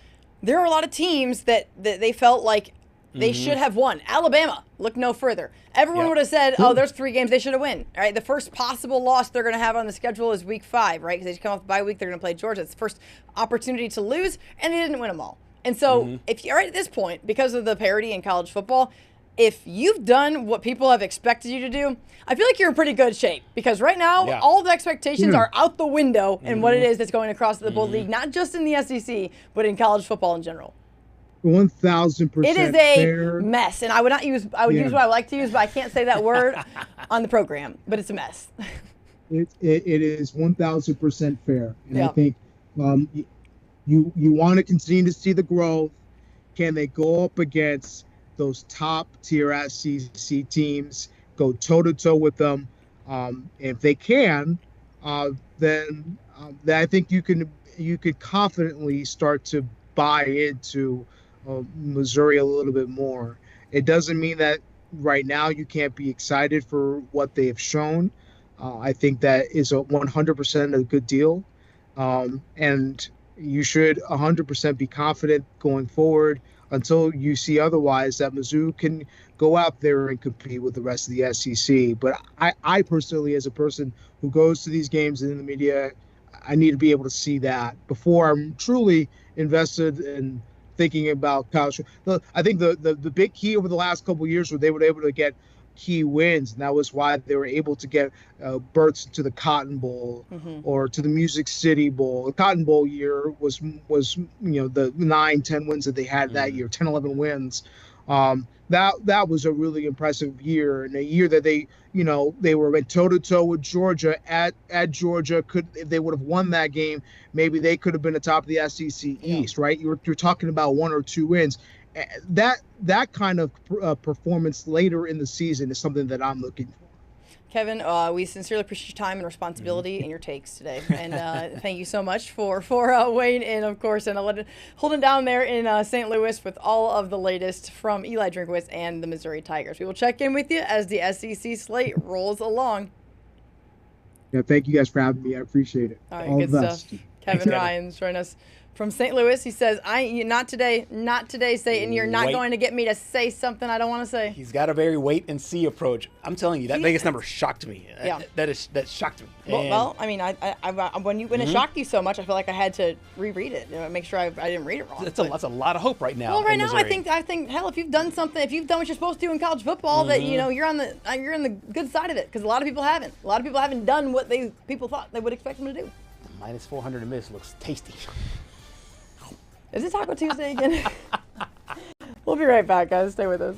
There are a lot of teams that they felt like they should have won. Alabama, look no further. Everyone would have said, oh, there's 3 games they should have won. All right, the first possible loss they're going to have on the schedule is week 5, right? Because they come off the bye week, they're going to play Georgia. It's the first opportunity to lose, and they didn't win them all. And so if you're right at this point, because of the parity in college football, if you've done what people have expected you to do, I feel like you're in pretty good shape, because right now all the expectations are out the window in what it is that's going across the bowl league, not just in the SEC, but in college football in general. 1,000%. It is a mess, and I would use what I like to use, but I can't say that word on the program. But it's a mess. It is 1,000% fair, and I think you want to continue to see the growth. Can they go up against those top tier SEC teams? Go toe to toe with them. If they can, then I think you could confidently start to buy into Missouri a little bit more. It doesn't mean that right now you can't be excited for what they have shown. I think that is a 100% a good deal, and you should 100% be confident going forward until you see otherwise, that Mizzou can go out there and compete with the rest of the SEC. But I personally, as a person who goes to these games and in the media, I need to be able to see that before I'm truly invested in thinking about college. I think the big key over the last couple of years where they were able to get key wins, and that was why they were able to get berths to the Cotton Bowl or to the Music City Bowl. The Cotton Bowl year was the 9-10 wins that they had that year, 10-11 wins. That was a really impressive year, and a year that they went toe to toe with Georgia at Georgia. If they would have won that game, maybe they could have been atop of the SEC East, right? You're talking about 1 or 2 wins. That kind of performance later in the season is something that I'm looking for. Kevin, we sincerely appreciate your time and responsibility and your takes today. And thank you so much for weighing in, of course, and holding down there in St. Louis with all of the latest from Eli Drinkwitz and the Missouri Tigers. We will check in with you as the SEC slate rolls along. Yeah, thank you guys for having me. I appreciate it. All right, good stuff. Kevin Ryan's joining us from St. Louis. He says, not today, Satan. You're not going to get me to say something I don't want to say. He's got a very wait and see approach. I'm telling you, that Vegas number shocked me. Yeah. That shocked me. Well, I mean, when it shocked you so much, I feel like I had to reread it, make sure I didn't read it wrong. That's a lot of hope right now. Well, right now, I think, hell, if you've done what you're supposed to do in college football, that you're on the good side of it, because a lot of people haven't. A lot of people haven't done what people thought they would expect them to do. Minus 400 and miss looks tasty. Is it Taco Tuesday again? We'll be right back, guys. Stay with us.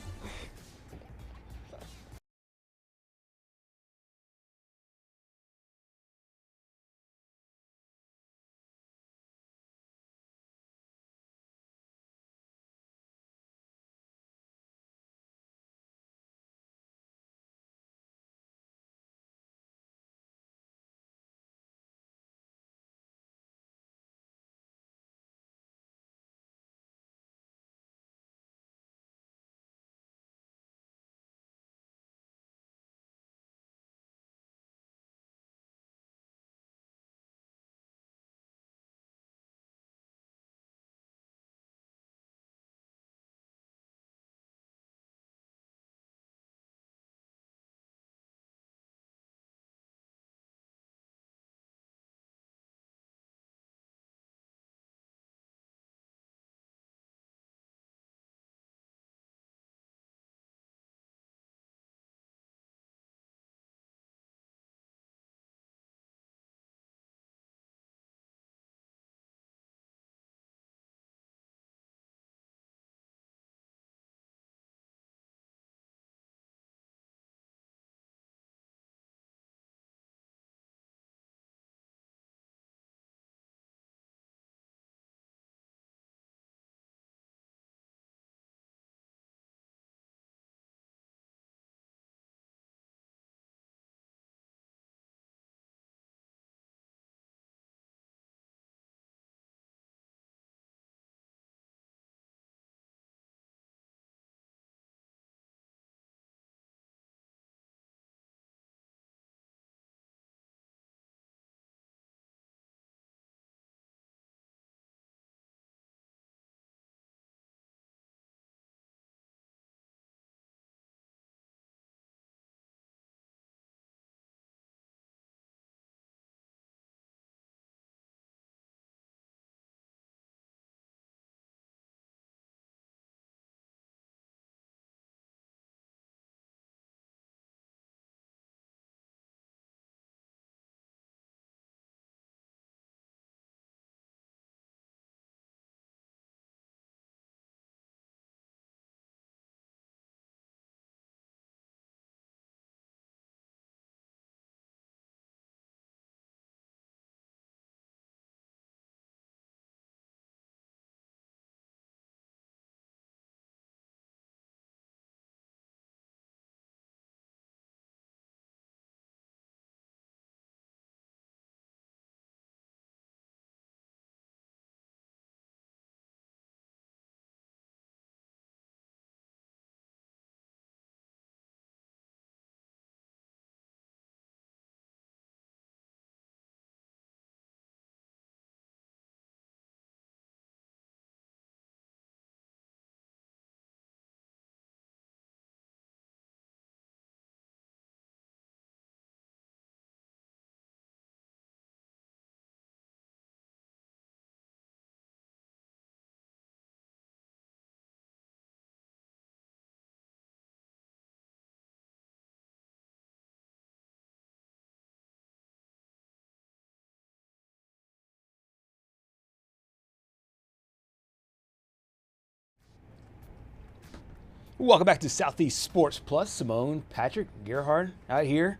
Welcome back to Southeast Sports Plus. Simone, Patrick, Gerhard out here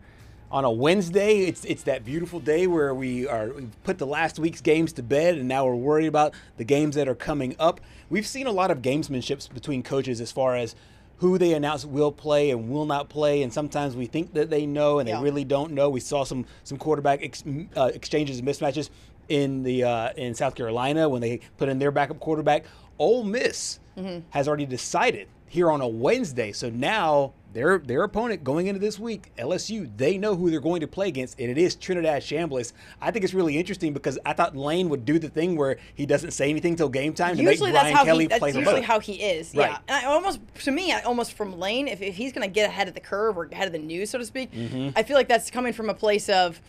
on a Wednesday. It's that beautiful day where we've put the last week's games to bed, and now we're worried about the games that are coming up. We've seen a lot of gamesmanship between coaches as far as who they announce will play and will not play, and sometimes we think that they know and they really don't know. We saw some quarterback exchanges and mismatches in South Carolina when they put in their backup quarterback. Ole Miss has already decided here on a Wednesday. So now their opponent going into this week, LSU, they know who they're going to play against, and it is Trinidad Chambliss. I think it's really interesting because I thought Lane would do the thing where he doesn't say anything till game time to make Brian Kelly play that's usually how he is. Right. Yeah. And I almost from Lane, if he's going to get ahead of the curve or ahead of the news, so to speak, I feel like that's coming from a place of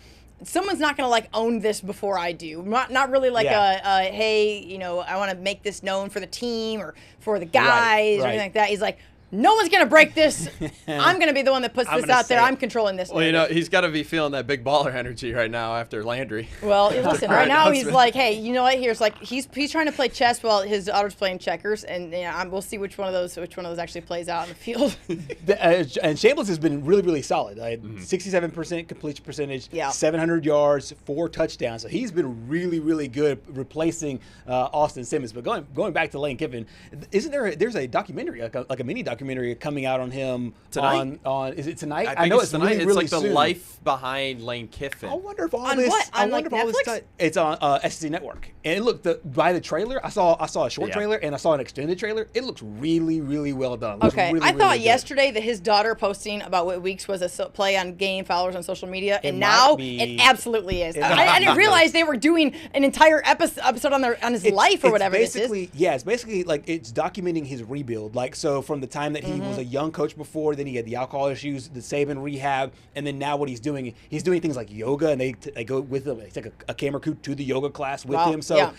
someone's not going to own this before I do. Not really hey, I want to make this known for the team or for the guys or anything like that. He's like, no one's going to break this. I'm going to be the one that puts this out there. I'm controlling this. Well, he's got to be feeling that big baller energy right now after Landry. Well, listen, right now he's like, hey, you know what? Here's he's trying to play chess while his daughter's playing checkers, and we'll see which one of those actually plays out in the field. And Chambliss has been really, really solid. 67% completion percentage, 700 yards, 4 touchdowns. So he's been really, really good replacing Austin Simmons. But going back to Lane Kiffin, there's a documentary, like a mini documentary coming out on him tonight. Is it tonight? I know it's tonight. Really, it's really like the soon. life behind Lane Kiffin. I wonder if all on this. What? I on wonder if all Netflix? this. It's on SEC Network. And look, by the trailer, I saw a short trailer and I saw an extended trailer. It looks really, really well done. Okay, really, I thought really yesterday that his daughter posting about what weeks was a play on gaining followers on social media, and now it absolutely is. I didn't realize they were doing an entire episode on his life or whatever this is. Yeah, it's basically it's documenting his rebuild. So from the time that he was a young coach before, then he had the alcohol issues, the Saban rehab, and then now what he's doing things like yoga, and they go with him. They take a camera crew to the yoga class with him. So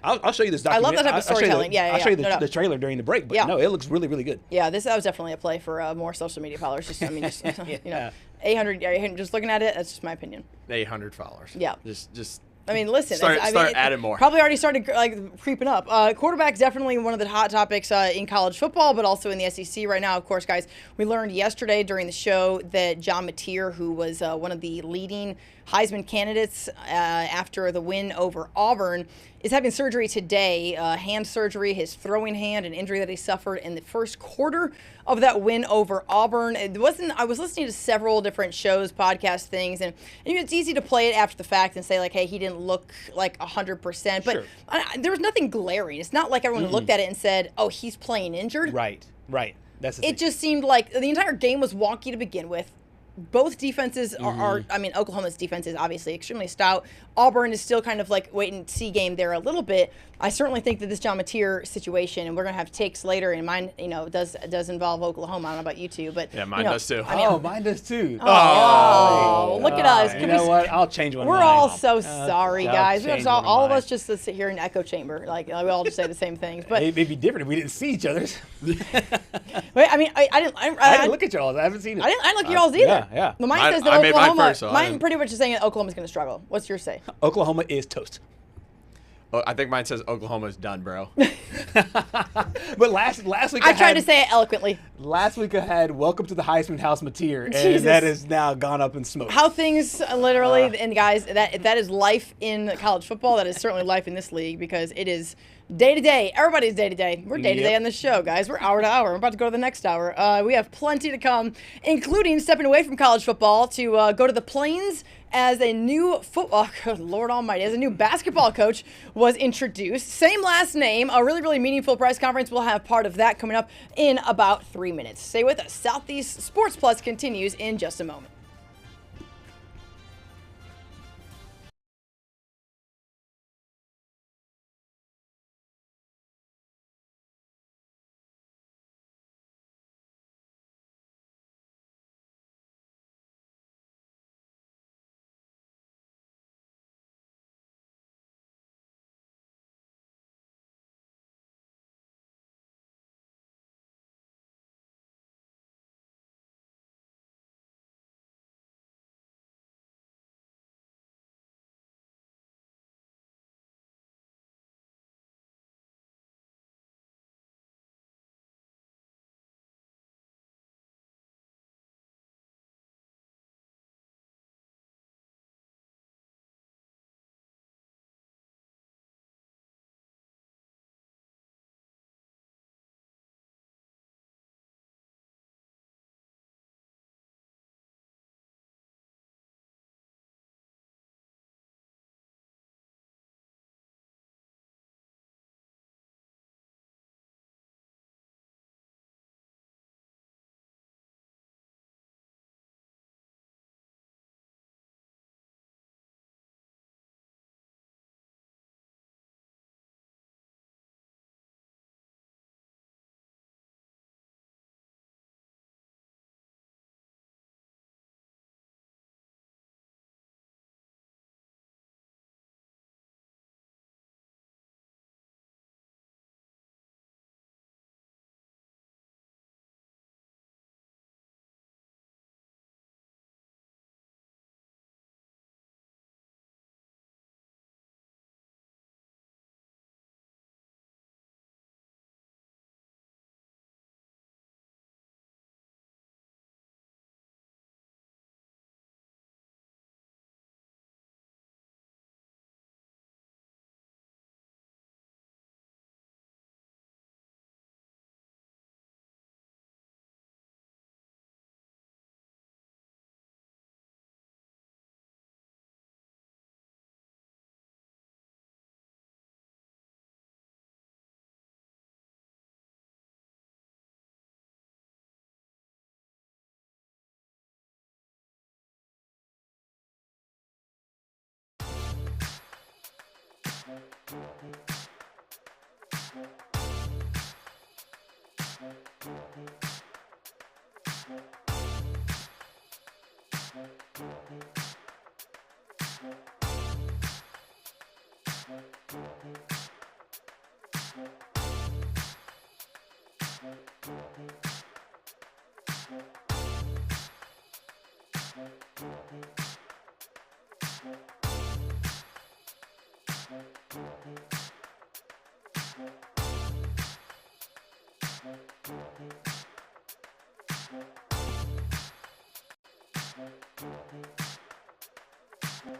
I'll show you this documentary. I love that type of storytelling. I'll show you the trailer during the break. But no, it looks really, really good. Yeah, that was definitely a play for more social media followers. 800. Just looking at it, that's just my opinion. 800 followers. Yeah. Just. Listen. Start adding more. Probably already started creeping up. Quarterback's definitely one of the hot topics in college football, but also in the SEC right now. Of course, guys, we learned yesterday during the show that John Mateer, who was one of the leading Heisman candidates after the win over Auburn, is having surgery today, hand surgery, his throwing hand, an injury that he suffered in the first quarter of that win over Auburn. I was listening to several different shows, podcast things, and it's easy to play it after the fact and say, hey, he didn't look like 100%. But there was nothing glaring. It's not like everyone looked at it and said, oh, he's playing injured. Right. That's the thing. It just seemed like the entire game was wonky to begin with. Both defenses are Oklahoma's defense is obviously extremely stout. Auburn is still kind of wait and see game there a little bit. I certainly think that this John Mateer situation, and we're going to have takes later, and mine, does involve Oklahoma. I don't know about you two, but mine does too. Mine does too. Oh, look at us. You know what? I'll change one. We're all so sorry, guys. Change all of us just sit here in an echo chamber. We all just say the same things. But it'd be different if we didn't see each other's. Wait, I didn't look at y'all's. I haven't seen it. I didn't look at y'all's either. Yeah. Well, mine says that I made mine Oklahoma. first, so mine pretty much is saying that Oklahoma's going to struggle. What's your say? Oklahoma is toast. Oh, I think mine says Oklahoma's done, bro. But last week I tried to say it eloquently. Last week I had welcome to the Heisman House Mateer, and that has now gone up in smoke. How things literally, and guys, that is life in college football. That is certainly life in this league because it is day to day. Everybody's day to day. We're day to day on this show, guys. We're hour to hour. We're about to go to the next hour. We have plenty to come, including stepping away from college football to go to the Plains as a new football, Lord Almighty, as a new basketball coach was introduced. Same last name, a really, really meaningful press conference. We'll have part of that coming up in about 3 minutes. Stay with us. Southeast Sports Plus continues in just a moment.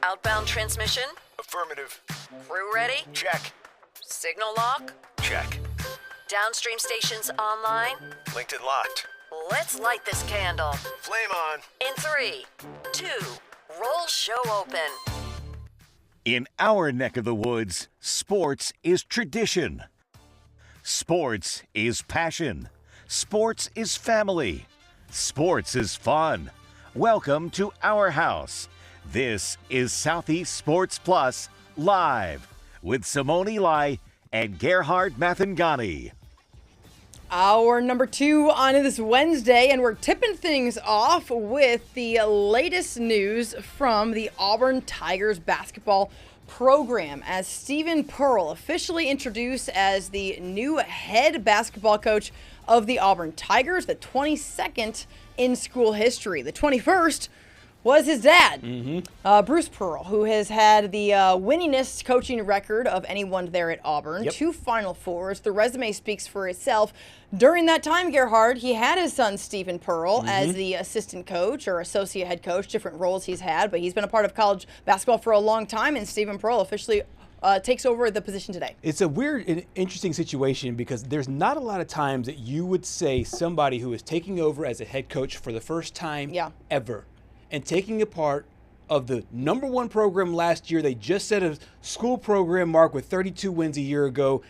Outbound transmission? Affirmative. Crew ready? Check. Signal lock? Check. Downstream stations online? Linked and locked. Let's light this candle. Flame on. In 3, 2, roll show open. In our neck of the woods, sports is tradition. Sports is passion. Sports is family. Sports is fun. Welcome to our house. This is Southeast Sports Plus Live with Simone and Gerhard Mathangani. Hour number 2 on this Wednesday, and we're tipping things off with the latest news from the Auburn Tigers basketball program as Stephen Pearl officially introduced as the new head basketball coach of the Auburn Tigers, the 22nd in school history. The 21st was his dad, Bruce Pearl, who has had the winningest coaching record of anyone there at Auburn. Yep. 2 Final Fours. The resume speaks for itself. During that time, Gerhard, he had his son, Stephen Pearl, as the assistant coach or associate head coach, different roles he's had, but he's been a part of college basketball for a long time, and Stephen Pearl officially takes over the position today. It's a weird and interesting situation because there's not a lot of times that you would say somebody who is taking over as a head coach for the first time ever and taking a part of the #1 program last year. They just set a school program mark with 32 wins a year ago.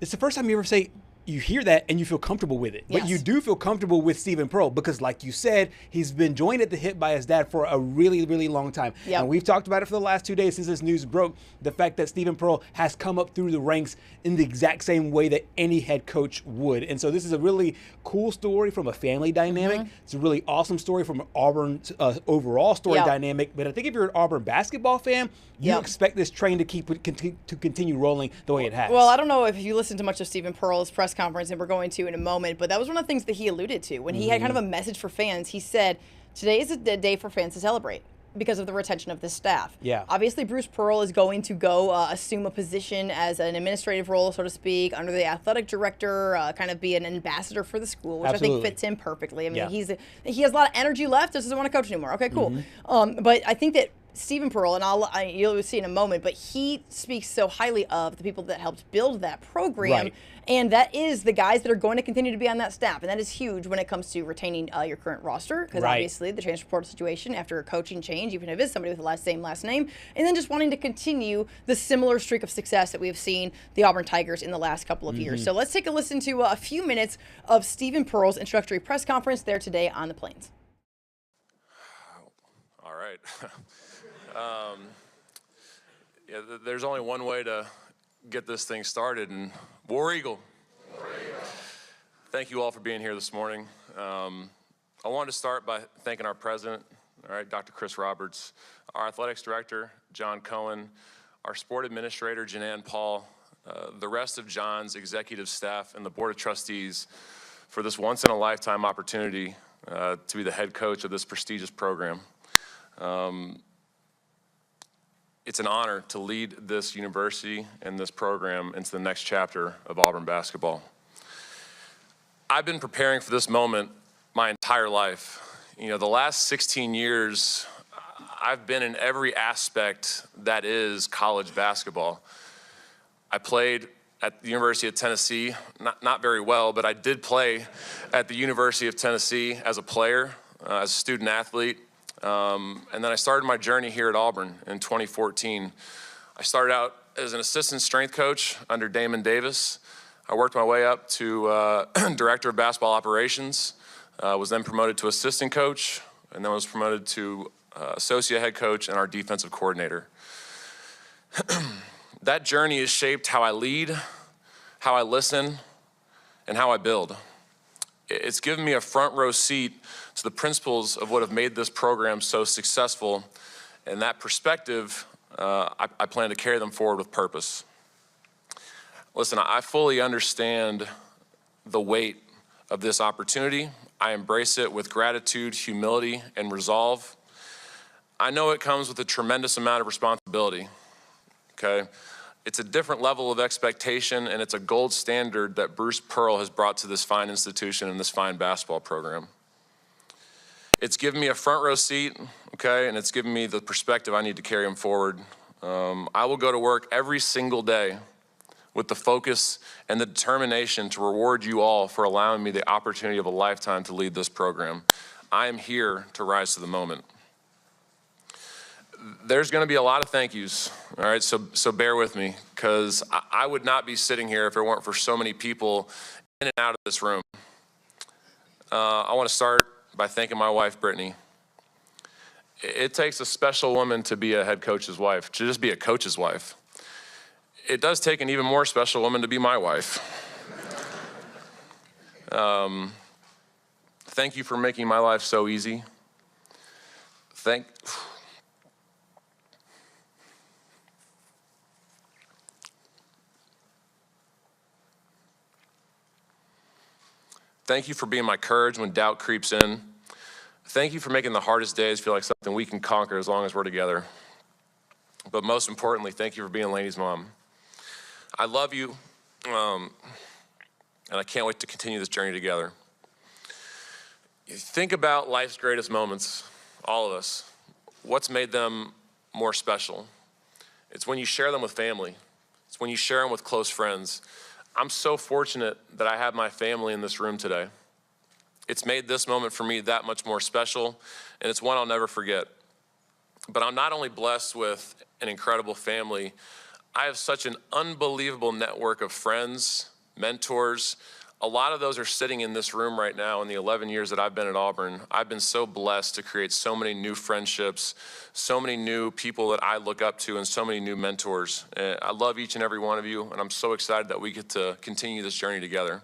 It's the first time you ever say, you hear that and you feel comfortable with it. Yes. But you do feel comfortable with Stephen Pearl because, like you said, he's been joined at the hip by his dad for a really, really long time. Yep. And we've talked about it for the last 2 days since this news broke, the fact that Stephen Pearl has come up through the ranks in the exact same way that any head coach would. And so this is a really cool story from a family dynamic. It's a really awesome story from an Auburn overall story dynamic. But I think if you're an Auburn basketball fan, you expect this train to continue rolling the way it has. Well, I don't know if you listened to much of Stephen Pearl's press conference, and we're going to in a moment, but that was one of the things that he alluded to. When he had kind of a message for fans, he said, today is a day for fans to celebrate because of the retention of this staff. Yeah. Obviously, Bruce Pearl is going to go assume a position as an administrative role, so to speak, under the athletic director, kind of be an ambassador for the school, which I think fits him perfectly. I mean, he has a lot of energy left, just doesn't want to coach anymore. Okay, cool. But I think that Stephen Pearl, and you'll see in a moment, but he speaks so highly of the people that helped build that program. Right. And that is the guys that are going to continue to be on that staff. And that is huge when it comes to retaining your current roster. Because obviously the transfer portal situation after a coaching change, even if it is somebody with the same last name, and then just wanting to continue the similar streak of success that we have seen the Auburn Tigers in the last couple of years. So let's take a listen to a few minutes of Stephen Pearl's introductory press conference there today on the Plains. All right. There's only one way to get this thing started, and War Eagle. War Eagle. Thank you all for being here this morning. I wanted to start by thanking our president, Dr. Chris Roberts, our athletics director, John Cohen, our sport administrator, Janan Paul, the rest of John's executive staff, and the board of trustees for this once-in-a-lifetime opportunity to be the head coach of this prestigious program. It's an honor to lead this university and this program into the next chapter of Auburn basketball. I've been preparing for this moment my entire life. The last 16 years, I've been in every aspect that is college basketball. I played at the University of Tennessee, not very well, but I did play at the University of Tennessee as a player, as a student athlete. And then I started my journey here at Auburn in 2014. I started out as an assistant strength coach under Damon Davis. I worked my way up to director of basketball operations, was then promoted to assistant coach, and then was promoted to associate head coach and our defensive coordinator. That journey has shaped how I lead, how I listen, and how I build. It's given me a front row seat to the principles of what have made this program so successful, and that perspective, I plan to carry them forward with purpose. Listen, I fully understand the weight of this opportunity. I embrace it with gratitude, humility, and resolve. I know it comes with a tremendous amount of responsibility, okay? It's a different level of expectation, and it's a gold standard that Bruce Pearl has brought to this fine institution and this fine basketball program. It's given me a front row seat, okay, and it's given me the perspective I need to carry them forward. I will go to work every single day with the focus and the determination to reward you all for allowing me the opportunity of a lifetime to lead this program. I am here to rise to the moment. There's going to be a lot of thank yous, all right? So bear with me, because I would not be sitting here if it weren't for so many people in and out of this room. I want to start by thanking my wife, Brittany. It takes a special woman to be a head coach's wife, to just be a coach's wife. It does take an even more special woman to be my wife. Thank you for making my life so easy. Thank you for being my courage when doubt creeps in. Thank you for making the hardest days feel like something we can conquer as long as we're together. But most importantly, thank you for being Laney's mom. I love you, and I can't wait to continue this journey together. You think about life's greatest moments, all of us. What's made them more special? It's when you share them with family. It's when you share them with close friends. I'm so fortunate that I have my family in this room today. It's made this moment for me that much more special, and it's one I'll never forget. But I'm not only blessed with an incredible family, I have such an unbelievable network of friends, mentors. A lot of those are sitting in this room right now in the 11 years that I've been at Auburn. I've been so blessed to create so many new friendships, so many new people that I look up to, and so many new mentors. I love each and every one of you, and I'm so excited that we get to continue this journey together.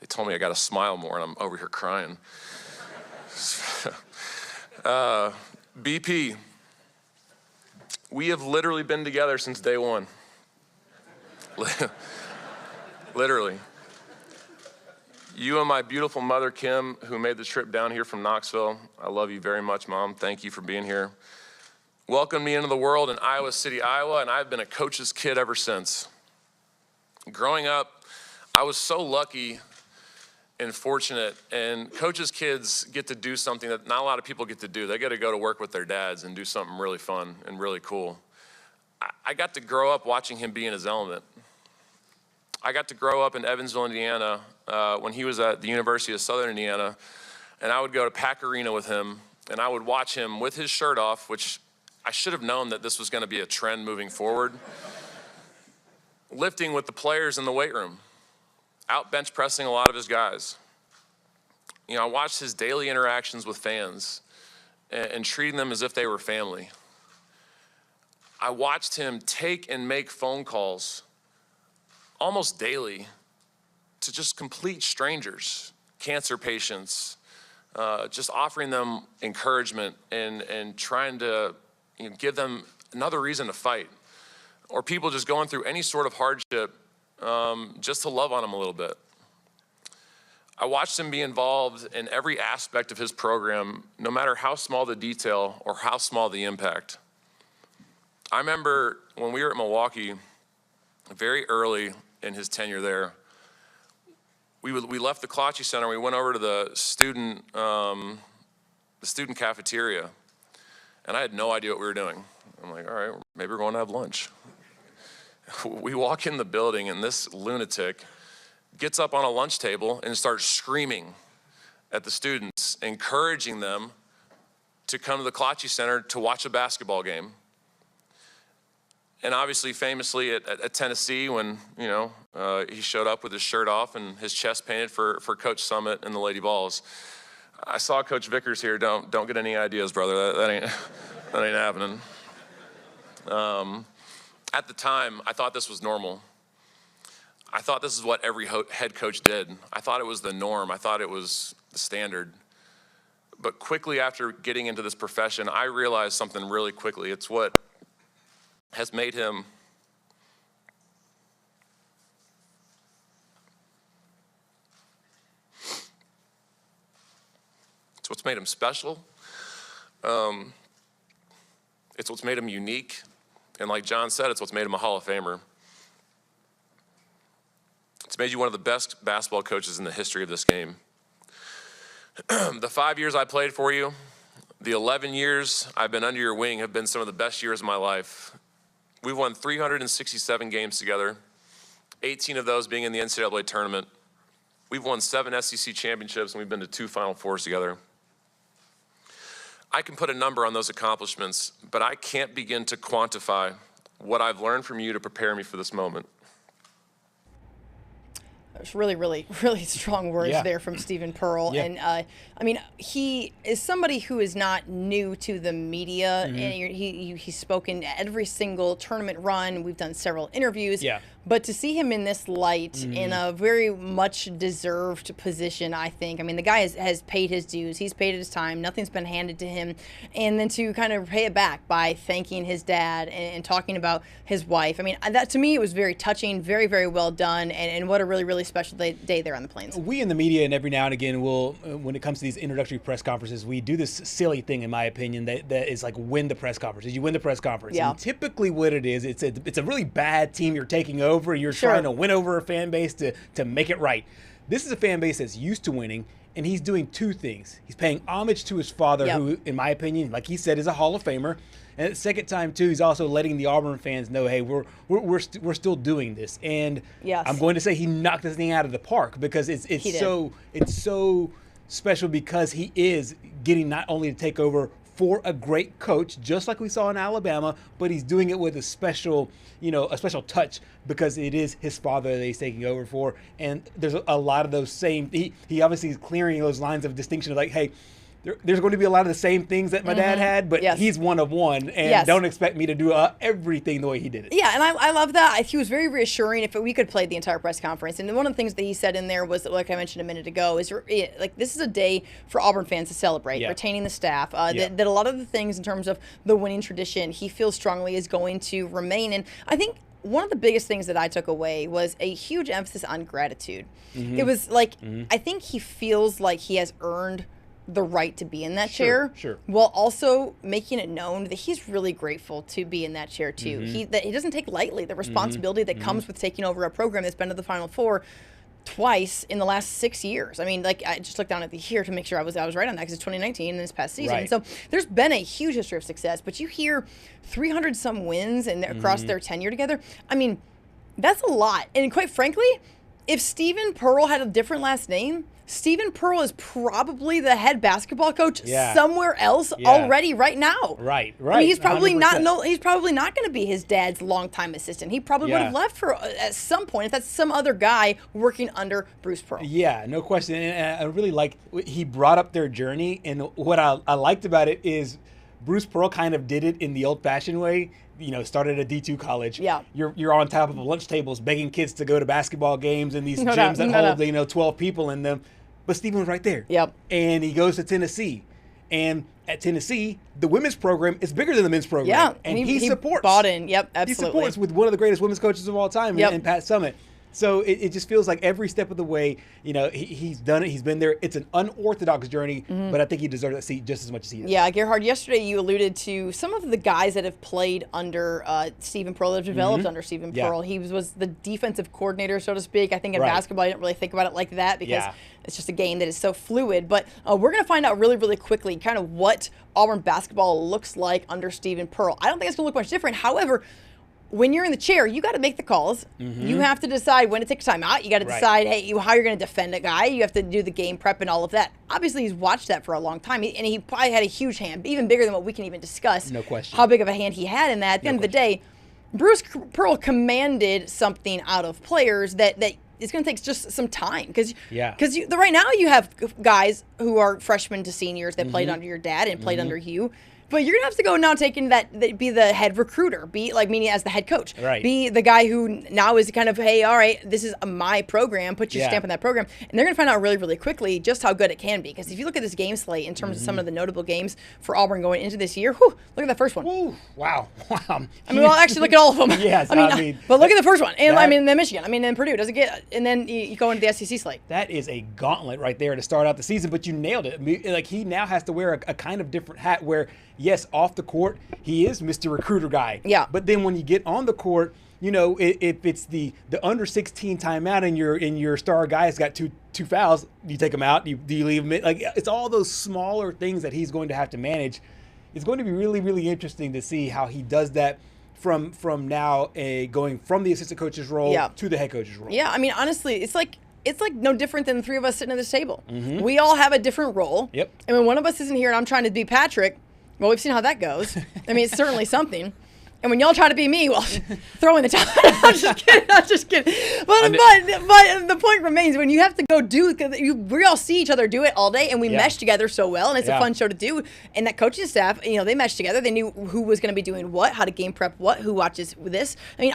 They told me I got to smile more, and I'm over here crying. BP, we have literally been together since day one. Literally. You and my beautiful mother, Kim, who made the trip down here from Knoxville. I love you very much, Mom. Thank you for being here. Welcomed me into the world in Iowa City, Iowa, and I've been a coach's kid ever since. Growing up, I was so lucky and fortunate, and coaches' kids get to do something that not a lot of people get to do. They get to go to work with their dads and do something really fun and really cool. I got to grow up watching him be in his element. I got to grow up in Evansville, Indiana, when he was at the University of Southern Indiana, and I would go to Pack Arena with him, and I would watch him with his shirt off, which I should have known that this was going to be a trend moving forward, lifting with the players in the weight room, out bench pressing a lot of his guys. You know, I watched his daily interactions with fans and treating them as if they were family. I watched him take and make phone calls almost daily to just complete strangers, cancer patients, just offering them encouragement and trying to give them another reason to fight, or people just going through any sort of hardship just to love on him a little bit. I watched him be involved in every aspect of his program, no matter how small the detail or how small the impact. I remember when we were at Milwaukee, very early in his tenure there, we left the Clochy Center. We went over to the student cafeteria, and I had no idea what we were doing. I'm like, all right, maybe we're going to have lunch. We walk in the building, and this lunatic gets up on a lunch table and starts screaming at the students, encouraging them to come to the Clochy Center to watch a basketball game. And obviously, famously at Tennessee, when he showed up with his shirt off and his chest painted for Coach Summit and the Lady Vols. I saw Coach Vickers here. Don't get any ideas, brother. That That ain't happening. At the time, I thought this was normal. I thought this is what every head coach did. I thought it was the norm. I thought it was the standard. But quickly after getting into this profession, I realized something really quickly. It's what has made him it's what's made him special. It's what's made him unique. And like John said, it's what's made him a Hall of Famer. It's made you one of the best basketball coaches in the history of this game. The 5 years I played for you, the 11 years I've been under your wing have been some of the best years of my life. We've won 367 games together, 18 of those being in the NCAA tournament. We've won 7 SEC championships, and we've been to 2 Final Fours together. I can put a number on those accomplishments, but I can't begin to quantify what I've learned from you to prepare me for this moment. There's really, really, really strong words there from Stephen Pearl. Yeah. And, I mean, he is somebody who is not new to the media. And he's spoken every single tournament run. We've done several interviews. Yeah. But to see him in this light, in a very much deserved position, I think. I mean, the guy has paid his dues. He's paid his time. Nothing's been handed to him. And then to kind of pay it back by thanking his dad and talking about his wife. I mean, that to me, it was very touching, very, very well done. And what a really, really special day there on the Plains. We in the media, and every now and again, will, when it comes to these introductory press conferences, we do this silly thing, in my opinion, that is like win the press conference. You win the press conference. Yeah. And typically what it is, it's a really bad team you're taking over. You're trying to win over a fan base to make it right. This is a fan base that's used to winning, and he's doing 2 things. He's paying homage to his father, who, in my opinion, like he said, is a Hall of Famer. And at the second time, too, he's also letting the Auburn fans know, hey, we're still doing this. And I'm going to say he knocked this thing out of the park, because it's so special, because he is getting not only to take over for a great coach, just like we saw in Alabama, but he's doing it with a special touch, because it is his father that he's taking over for. And there's a lot of those same, he obviously is clearing those lines of distinction of like, hey, there's going to be a lot of the same things that my dad had, but he's one of one, and don't expect me to do everything the way he did it. Yeah, and I love that. He was very reassuring. If we could play the entire press conference, and one of the things that he said in there was, like I mentioned a minute ago, is like this is a day for Auburn fans to celebrate, retaining the staff. That a lot of the things in terms of the winning tradition, he feels strongly is going to remain. And I think one of the biggest things that I took away was a huge emphasis on gratitude. It was like, I think he feels like he has earned the right to be in that chair, while also making it known that he's really grateful to be in that chair too. He doesn't take lightly the responsibility that comes with taking over a program that's been to the Final Four twice in the last 6 years. I mean, like, I just looked down at the year to make sure I was right on that, because it's 2019 and this past season. Right. And so there's been a huge history of success, but you hear 300 some wins and across their tenure together. I mean, that's a lot. And quite frankly, if Stephen Pearl had a different last name, Stephen Pearl is probably the head basketball coach somewhere else already right now. Right. I mean, he's probably 100%. he's probably not going to be his dad's longtime assistant. He probably would have left for at some point if that's some other guy working under Bruce Pearl. Yeah, no question. And I really like, he brought up their journey, and what I liked about it is Bruce Pearl kind of did it in the old-fashioned way. Started at a D2 college. Yeah. You're on top of lunch tables begging kids to go to basketball games in these gyms that hold 12 people in them. But Stephen was right there. Yep. And he goes to Tennessee. And at Tennessee, the women's program is bigger than the men's program. Yeah. And he supports. Bought in. Yep, absolutely. He supports with one of the greatest women's coaches of all time in Pat Summitt. So it just feels like every step of the way, he's done it. He's been there. It's an unorthodox journey, but I think he deserves that seat just as much as he does. Yeah, Gerhard, yesterday you alluded to some of the guys that have played under Stephen Pearl, that have developed under Stephen Pearl. He was the defensive coordinator, so to speak. I think in basketball, I didn't really think about it like that, because it's just a game that is so fluid. But we're going to find out really, really quickly kind of what Auburn basketball looks like under Stephen Pearl. I don't think it's going to look much different. However, when you're in the chair, you got to make the calls. You have to decide when to take time out. You got to decide, how you're going to defend a guy. You have to do the game prep and all of that. Obviously, he's watched that for a long time, and he probably had a huge hand, even bigger than what we can even discuss. No question. How big of a hand he had in that. At the end of the day, Bruce Pearl commanded something out of players that it's going to take just some time, because right now you have guys who are freshmen to seniors that played under your dad and played under you. But you're gonna have to go now taking that be the head recruiter, be like meaning as the head coach, right? Be the guy who now is kind of, hey, all right, this is my program. Put your stamp on that program, and they're gonna find out really, really quickly just how good it can be. Because if you look at this game slate in terms of some of the notable games for Auburn going into this year, look at that first one. Whew, wow. I mean, well, actually, look at all of them. Yes, I mean, but look at the first one, and then Michigan. I mean, then Purdue doesn't get, and then you go into the SEC slate. That is a gauntlet right there to start out the season. But you nailed it. I mean, like, he now has to wear a kind of different hat where, yes, off the court, he is Mr. Recruiter guy. Yeah. But then when you get on the court, you know, if it's the under 16 timeout and your star guy has got two fouls, you take him out. Do you leave him in? Like, it's all those smaller things that he's going to have to manage. It's going to be really, really interesting to see how he does that from now going from the assistant coach's role to the head coach's role. Yeah, I mean, honestly, it's like no different than the three of us sitting at this table. We all have a different role. Yep. And when one of us isn't here and I'm trying to be Patrick, well, we've seen how that goes. I mean, it's certainly something. And when y'all try to be me, well, throw in the towel. I'm just kidding. But the point remains, when you have to go we all see each other do it all day, and we mesh together so well, and it's a fun show to do. And that coaching staff, you know, they meshed together. They knew who was going to be doing what, how to game prep what, who watches this. I mean,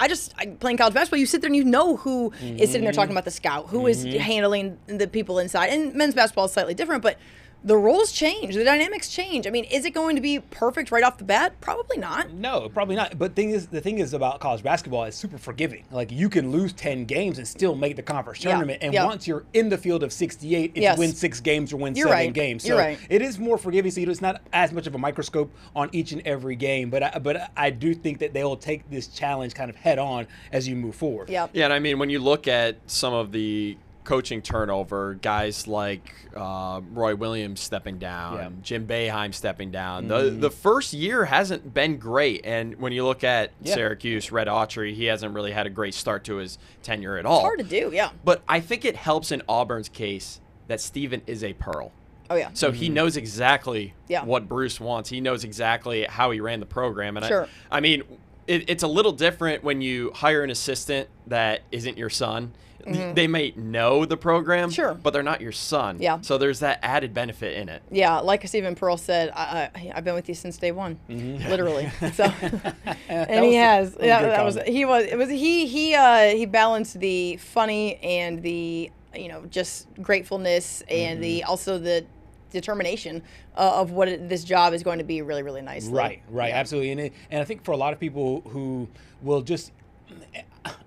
playing college basketball, you sit there and you know who is sitting there talking about the scout, who is handling the people inside. And men's basketball is slightly different, but the roles change, the dynamics change. I mean, is it going to be perfect right off the bat? Probably not. No, probably not. But the thing is about college basketball, it's super forgiving. Like, you can lose 10 games and still make the conference tournament. And once you're in the field of 68, it's win 6 games or win 7 games. So it is more forgiving. So it's not as much of a microscope on each and every game. But I do think that they will take this challenge kind of head on as you move forward. Yeah, and I mean, when you look at some of the coaching turnover, guys like Roy Williams stepping down, Jim Boeheim stepping down. The first year hasn't been great, and when you look at Syracuse, Red Autry, he hasn't really had a great start to his tenure at all. It's hard to do, But I think it helps in Auburn's case that Stephen is a Pearl. Oh, yeah. So he knows exactly what Bruce wants. He knows exactly how he ran the program. And I mean, it's a little different when you hire an assistant that isn't your son. They may know the program, but they're not your son. Yeah. So there's that added benefit in it. Yeah, like Stephen Pearl said, I've been with you since day one, literally. So, and he has. He balanced the funny and the just gratefulness and also the determination of what this job is going to be really, really nicely. Right, absolutely. And I think for a lot of people who will just.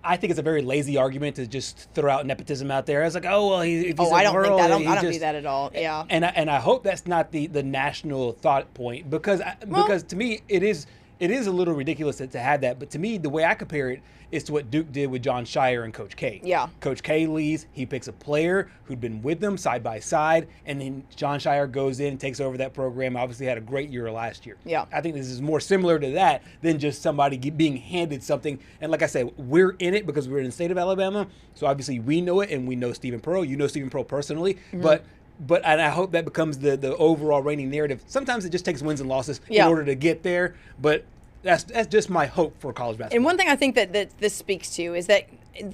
I think it's a very lazy argument to just throw out nepotism out there. It's like, oh, well, if he's I don't Pearl, think that. I don't do that at all. Yeah. And I hope that's not the national thought point because to me it is a little ridiculous to have that. But to me, the way I compare it is to what Duke did with John Shire and Coach K. Yeah. Coach K leaves. He picks a player who'd been with them side by side, and then John Shire goes in and takes over that program. Obviously had a great year last year. Yeah. I think this is more similar to that than just somebody being handed something. And like I said, we're in it because we're in the state of Alabama. So obviously we know it, and we know Stephen Pearl. You know Stephen Pearl personally. But and I hope that becomes the overall reigning narrative. Sometimes it just takes wins and losses in order to get there. But that's just my hope for college basketball. And one thing I think that this speaks to is that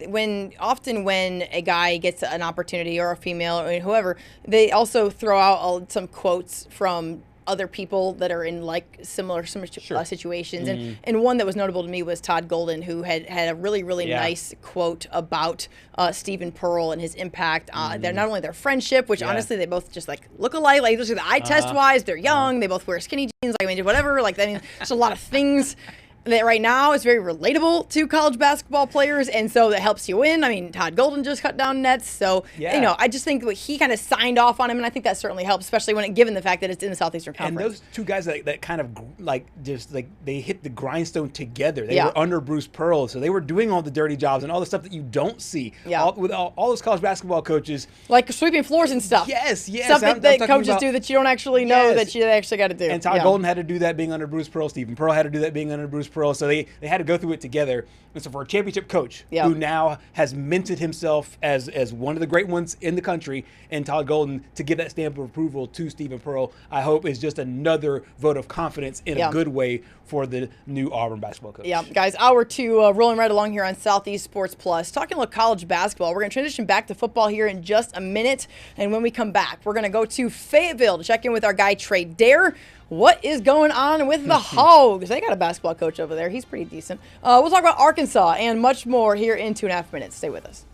when a guy gets an opportunity, or a female or whoever, they also throw out some quotes from other people that are in like similar situations. And one that was notable to me was Todd Golden, who had a really, really nice quote about Stephen Pearl and his impact. They're not only their friendship, which honestly they both just like look alike, like just the eye test wise, they're young, they both wear skinny jeans, like I mean whatever. Like I mean, there's a lot of things that right now is very relatable to college basketball players, and so that helps you win. I mean, Todd Golden just cut down nets, so I just think that he kind of signed off on him, and I think that certainly helps, especially given the fact that it's in the Southeastern Conference. And those two guys that kind of they hit the grindstone together. They were under Bruce Pearl, so they were doing all the dirty jobs and all the stuff that you don't see. Yeah. With all those college basketball coaches, like sweeping floors and stuff. Yes. Something that coaches do that you don't actually know that you actually got to do. And Todd Golden had to do that being under Bruce Pearl. Stephen Pearl had to do that being under Bruce Pearl. So they had to go through it together. And so for a championship coach who now has minted himself as one of the great ones in the country, and Todd Golden to give that stamp of approval to Stephen Pearl, I hope is just another vote of confidence in a good way for the new Auburn basketball coach. Yeah, guys, hour 2 rolling right along here on Southeast Sports Plus. Talking about college basketball, we're going to transition back to football here in just a minute. And when we come back, we're going to go to Fayetteville to check in with our guy Trey Dare. what is going on with the Hogs. They got a basketball coach over there. He's pretty decent. We'll talk about Arkansas and much more here in 2.5 minutes. Stay with us.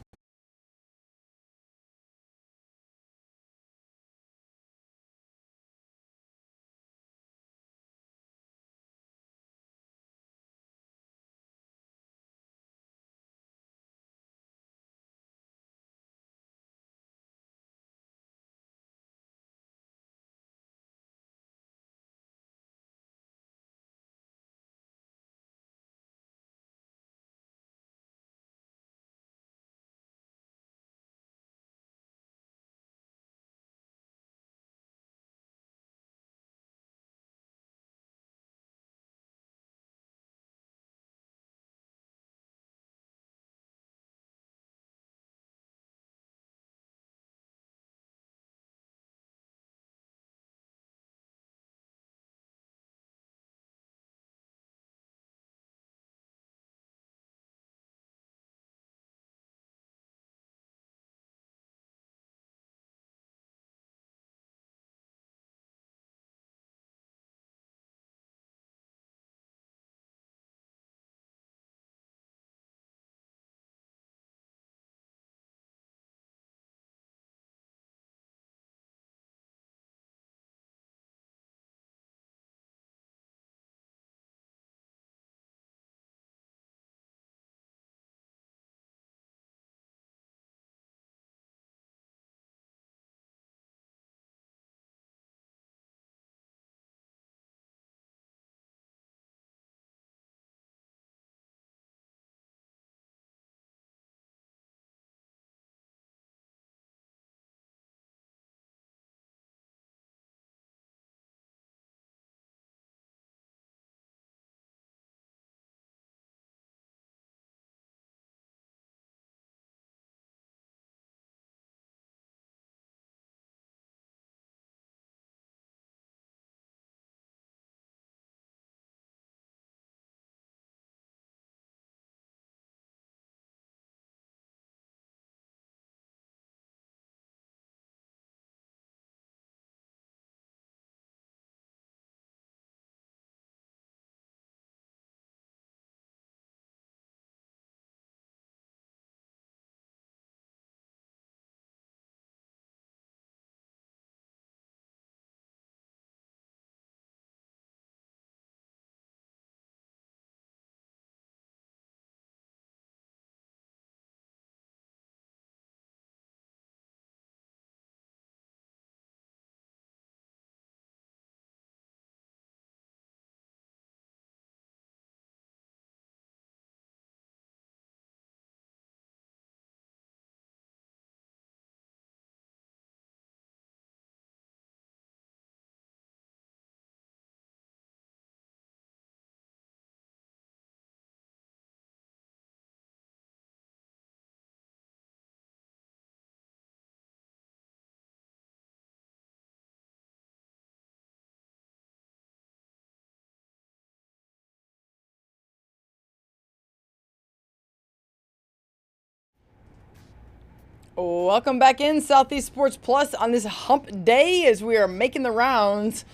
Welcome back in Southeast Sports Plus on this hump day as we are making the rounds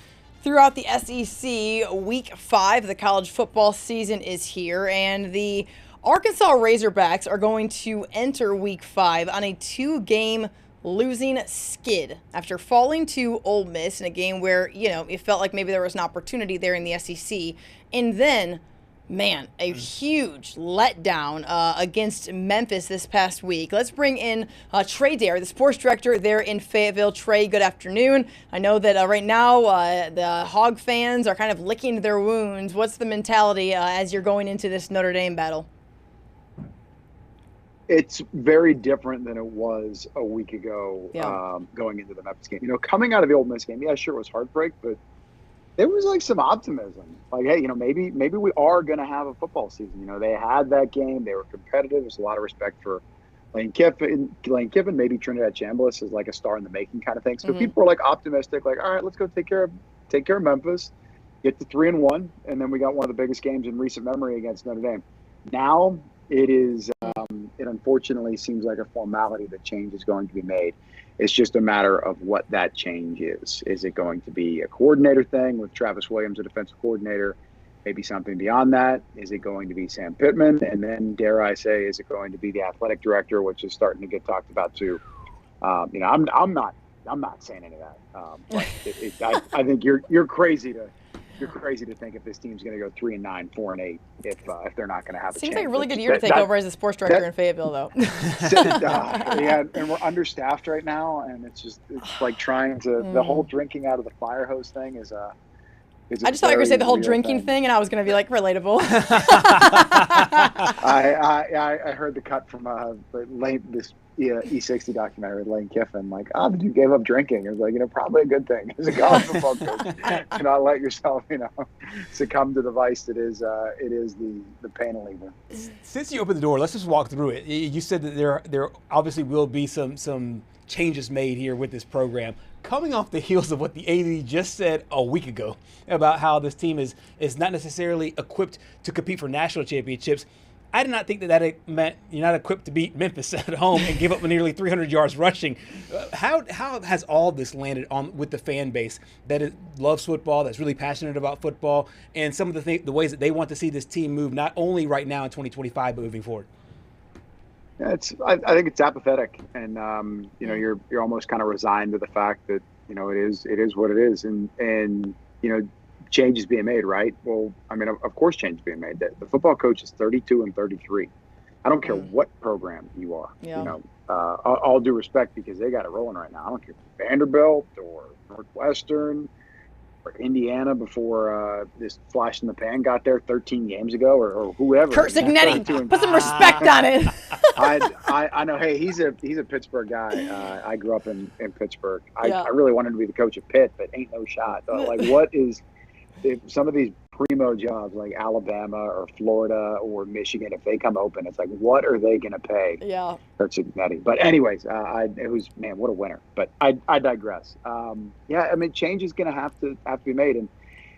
throughout the SEC. Week 5 of the college football season is here, and the Arkansas Razorbacks are going to enter Week 5 on a 2-game losing skid after falling to Ole Miss in a game where, it felt like maybe there was an opportunity there in the SEC, and then man, a huge letdown against Memphis this past week. Let's bring in Trey Dare, the sports director there in Fayetteville. Trey, good afternoon. I know that right now the Hog fans are kind of licking their wounds. What's the mentality as you're going into this Notre Dame battle? It's very different than it was a week ago going into the Memphis game. Coming out of the Ole Miss game, yeah, sure, it was heartbreak, but there was like some optimism. Like, hey, maybe we are going to have a football season. They had that game. They were competitive. There's a lot of respect for Lane Kiffin. Maybe Trinidad Chambliss is like a star in the making kind of thing. So people were like optimistic, like, all right, let's go take care of Memphis, get to 3-1, and then we got one of the biggest games in recent memory against Notre Dame. Now it is it unfortunately seems like a formality that change is going to be made. It's just a matter of what that change is. Is it going to be a coordinator thing with Travis Williams, a defensive coordinator? Maybe something beyond that. Is it going to be Sam Pittman? And then, dare I say, is it going to be the athletic director, which is starting to get talked about too? I'm not saying any of that. But I think you're crazy to think if this team's going to go 3-9, 4-8, if they're not going to have a Seems chance. like a really good year to take over as a sports director in Fayetteville, though. Yeah, and we're understaffed right now, and it's like trying to the whole drinking out of the fire hose thing is a. I just thought you were going to say the whole drinking thing, and I was going to be like, relatable. I heard the cut from this E60 documentary with Lane Kiffin, like, the dude gave up drinking. It was like, probably a good thing as a college football coach to not let yourself, succumb to the vice that is the pain of leaving. Since you opened the door, let's just walk through it. You said that there obviously will be some changes made here with this program. Coming off the heels of what the AD just said a week ago about how this team is not necessarily equipped to compete for national championships, I did not think that it meant you're not equipped to beat Memphis at home and give up nearly 300 yards rushing. How has all this landed on with the fan base that loves football, that's really passionate about football, and some of the ways that they want to see this team move, not only right now in 2025 but moving forward? Yeah, I think it's apathetic, and you're almost kind of resigned to the fact that it is what it is, and change is being made, right? Well, I mean, of course, change is being made. The football coach is 32 and 33. I don't care what program you are. Yeah. All due respect, because they got it rolling right now. I don't care if it's Vanderbilt or Northwestern or Indiana before this flash in the pan got there 13 games ago, or whoever. Kurt Signetti, put some respect on it. I know. Hey, he's a Pittsburgh guy. I grew up in Pittsburgh. I really wanted to be the coach of Pitt, but ain't no shot. Like, what is if some of these primo jobs like Alabama or Florida or Michigan, if they come open, it's like, what are they going to pay? Yeah. Kurt Signetti. But anyways, what a winner. But I digress. I mean, change is going to have to be made, and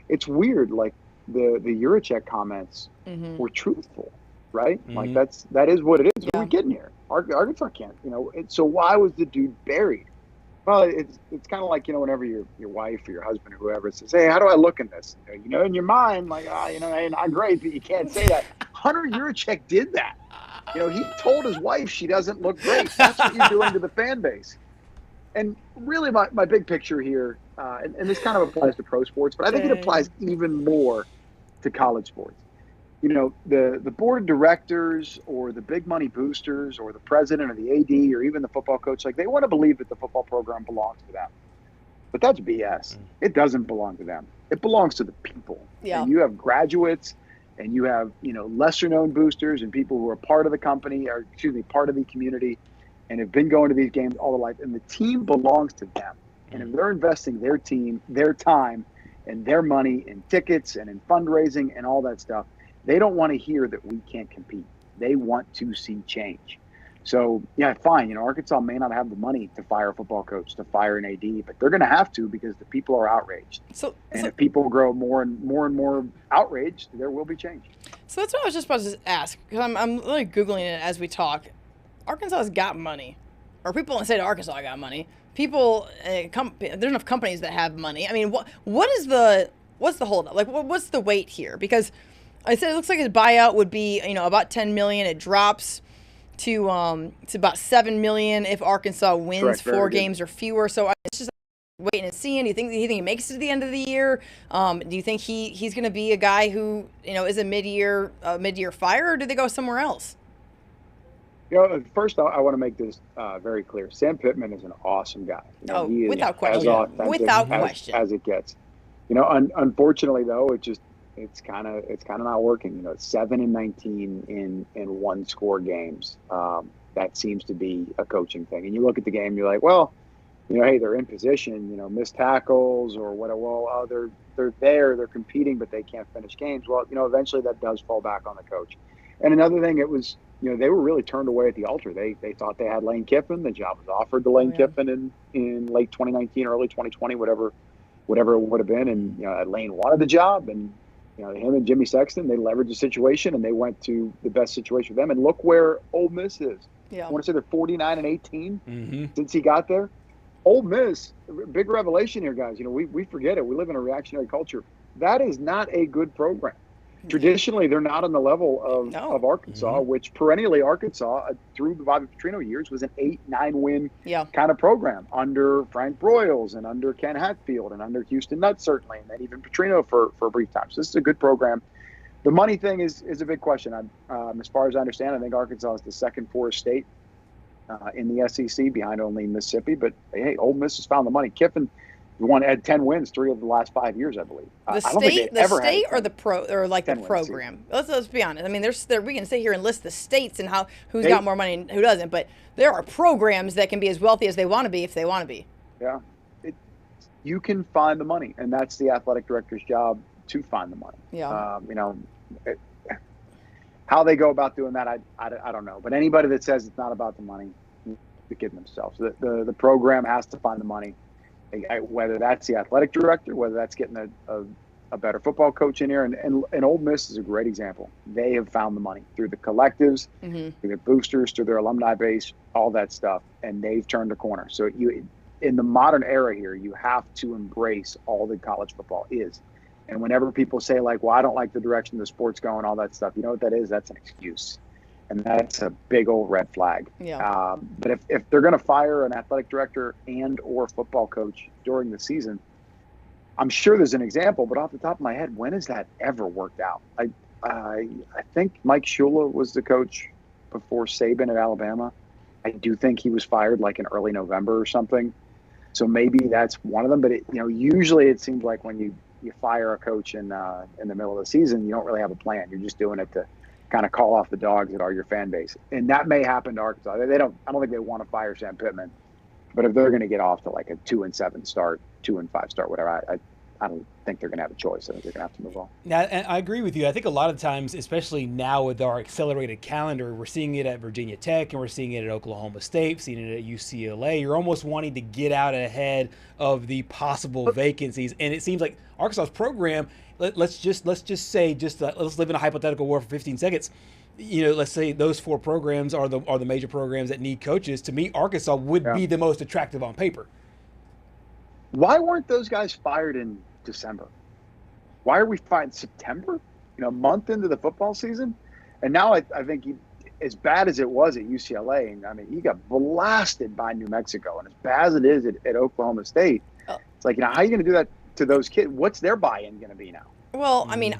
it's weird. Like the Yurachek comments were truthful, right? Like that is what it is. What are we getting here? Arkansas can't. So why was the dude buried? Well, it's kind of like, whenever your wife or your husband or whoever says, hey, how do I look in this? In your mind, like, not great, but you can't say that. Hunter Yurachek did that. He told his wife she doesn't look great. That's what you're doing to the fan base. And really my big picture here, and this kind of applies to pro sports, but I think it applies even more to college sports. The board of directors or the big money boosters or the president or the AD or even the football coach, like, they want to believe that the football program belongs to them. But that's BS. It doesn't belong to them. It belongs to the people. Yeah. And you have graduates and you have, lesser known boosters and people who are part of the company, or part of the community, and have been going to these games all their life. And the team belongs to them. And if they're investing their team, their time, and their money in tickets and in fundraising and all that stuff, they don't want to hear that we can't compete. They want to see change. So, yeah, fine. Arkansas may not have the money to fire a football coach, to fire an AD, but they're going to have to, because the people are outraged. And if people grow more and more outraged, there will be change. So that's what I was just about to ask, because I'm literally Googling it as we talk. Arkansas's got money. Or people in the state of Arkansas got money. People, there's enough companies that have money. I mean, what's the holdup? Like, what's the weight here? Because I said it looks like his buyout would be, about $10 million. It drops to about $7 million if Arkansas wins 4 games or fewer. So it's just waiting and seeing. Do you think he makes it to the end of the year? Do you think he's going to be a guy who is a mid-year fire, or do they go somewhere else? First, I want to make this very clear. Sam Pittman is an awesome guy. He is without question. Without question. As it gets. Unfortunately, though, it's kind of not working. 7-19 in 1-score games. That seems to be a coaching thing. And you look at the game, you're like, well, hey, they're in position. Missed tackles or whatever. Well, they're there, they're competing, but they can't finish games. Well, eventually that does fall back on the coach. And another thing, it was, they were really turned away at the altar. They thought they had Lane Kiffin. The job was offered to Lane Kiffin in late 2019, early 2020, whatever it would have been. And Lane wanted the job, and him and Jimmy Sexton, they leveraged the situation and they went to the best situation for them. And look where Ole Miss is. Yeah. I want to say they're 49-18 since he got there. Ole Miss, big revelation here, guys. We forget it. We live in a reactionary culture. That is not a good program. Traditionally, they're not on the level of Arkansas, which perennially Arkansas, through the Bobby Petrino years, was an 8-9 win kind of program under Frank Broyles and under Ken Hatfield and under Houston Nutt, certainly, and then even Petrino for a brief time. So this is a good program. The money thing is a big question. As far as I understand, I think Arkansas is the second poorest state in the SEC, behind only Mississippi. But, hey, Ole Miss has found the money. Kiffin had 10 wins 3 of the last 5 years, I believe. The state or the program. Let's be honest. I mean, we can sit here and list the states and who's got more money and who doesn't, but there are programs that can be as wealthy as they want to be if they want to be. Yeah, you can find the money, and that's the athletic director's job to find the money. Yeah. How they go about doing that, I don't know. But anybody that says it's not about the money, they're kidding themselves. The program has to find the money. Whether that's the athletic director, whether that's getting a better football coach in here. And Ole Miss is a great example. They have found the money through the collectives, through the boosters, through their alumni base, all that stuff, and they've turned a corner. So in the modern era here, you have to embrace all that college football is. And whenever people say, like, well, I don't like the direction the sport's going, all that stuff, you know what that is? That's an excuse. And that's a big old red flag. Yeah. But if they're going to fire an athletic director and or football coach during the season, I'm sure there's an example, but off the top of my head, when has that ever worked out? I think Mike Shula was the coach before Saban at Alabama. I do think he was fired like in early November or something. So maybe that's one of them. But usually it seems like when you fire a coach in the middle of the season, you don't really have a plan. You're just doing it to kind of call off the dogs that are your fan base. And that may happen to Arkansas. I don't think they want to fire Sam Pittman, but if they're going to get off to like a 2-7 start, 2-5 start, whatever, I don't think they're going to have a choice. I think they're going to have to move on. Now, and I agree with you. I think a lot of times, especially now with our accelerated calendar, we're seeing it at Virginia Tech and we're seeing it at Oklahoma State, seeing it at UCLA. You're almost wanting to get out ahead of the possible vacancies. And it seems like Arkansas's program, let's just say, let's live in a hypothetical world for 15 seconds. Let's say those 4 programs are the major programs that need coaches. To me, Arkansas would be the most attractive on paper. Why weren't those guys fired in December? Why are we fired in September? A month into the football season? And now I think as bad as it was at UCLA, and I mean, he got blasted by New Mexico, and as bad as it is at Oklahoma State, it's like, how are you going to do that to those kids? What's their buy-in going to be now? Well, I mean,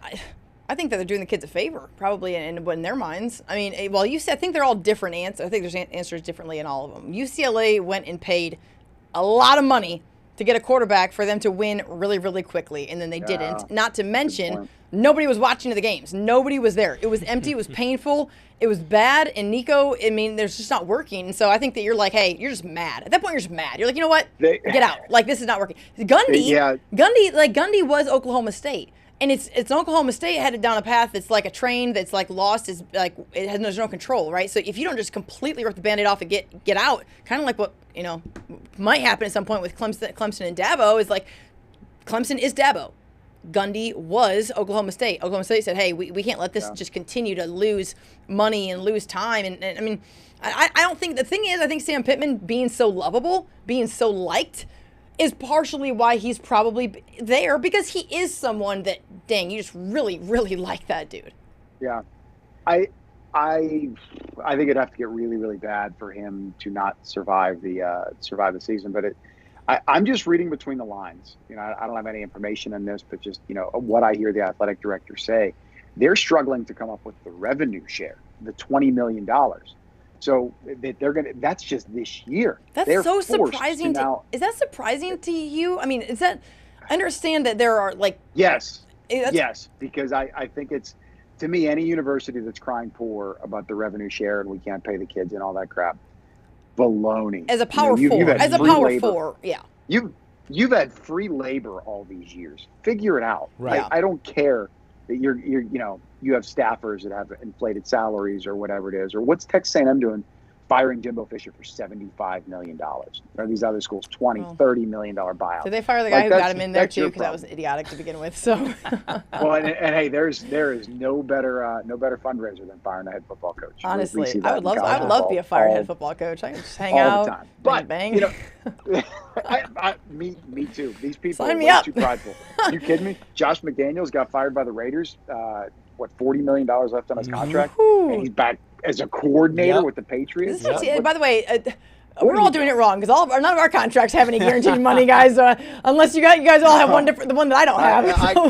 I think that they're doing the kids a favor, probably in their minds. I mean, well, I think they're all different answers. I think there's answers differently in all of them. UCLA went and paid a lot of money to get a quarterback for them to win really, really quickly, and then they didn't. Not to mention, nobody was watching the games. Nobody was there. It was empty. It was painful. It was bad. And Nico, I mean, there's just not working. So I think that you're like, hey, you're just mad. At that point, you're just mad. You're like, you know what? Get out. Like, this is not working. Gundy was Oklahoma State. And it's Oklahoma State headed down a path that's like a train that's like lost, is like there's no control, right? So if you don't just completely rip the Band-Aid off and get out, kind of like what might happen at some point with Clemson and Dabo, is like Clemson is Dabo. Gundy was Oklahoma State. Oklahoma State said, hey, we can't let this just continue to lose money and lose time. And I mean, I don't think, the thing is, I think Sam Pittman being so lovable, being so liked, is partially why he's probably there, because he is someone that, dang, you just really, really like that dude. Yeah. I think it'd have to get really, really bad for him to not survive the season. But I'm just reading between the lines. I don't have any information on this, but just, what I hear the athletic director say, they're struggling to come up with the revenue share, the $20 million. So that's just this year. That's so surprising. Is that surprising to you? I mean, I understand that there are like. Yes, because I think it's, to me, any university that's crying poor about the revenue share and we can't pay the kids and all that crap, baloney. As a power four, yeah. You've had free labor all these years. Figure it out. Right. I don't care that you have staffers that have inflated salaries or whatever it is, or what's Texas A&M doing firing Jimbo Fisher for $75 million. Or these other schools, $30 million buyout. Did they fire the guy who got him in there too? Because that was idiotic to begin with. So. Well, and hey, there is no better fundraiser than firing a head football coach. Honestly, I would love to be a fired head football coach. I can just hang out, the time. But bang. You know, me too. These people Sign are me way up. too prideful. Are you kidding me? Josh McDaniels got fired by the Raiders. $40 million left on his contract, and he's back as a coordinator with the Patriots. By the way, we're all doing it wrong because none of our contracts have any guaranteed money, guys. Unless you guys all have the one that I don't have.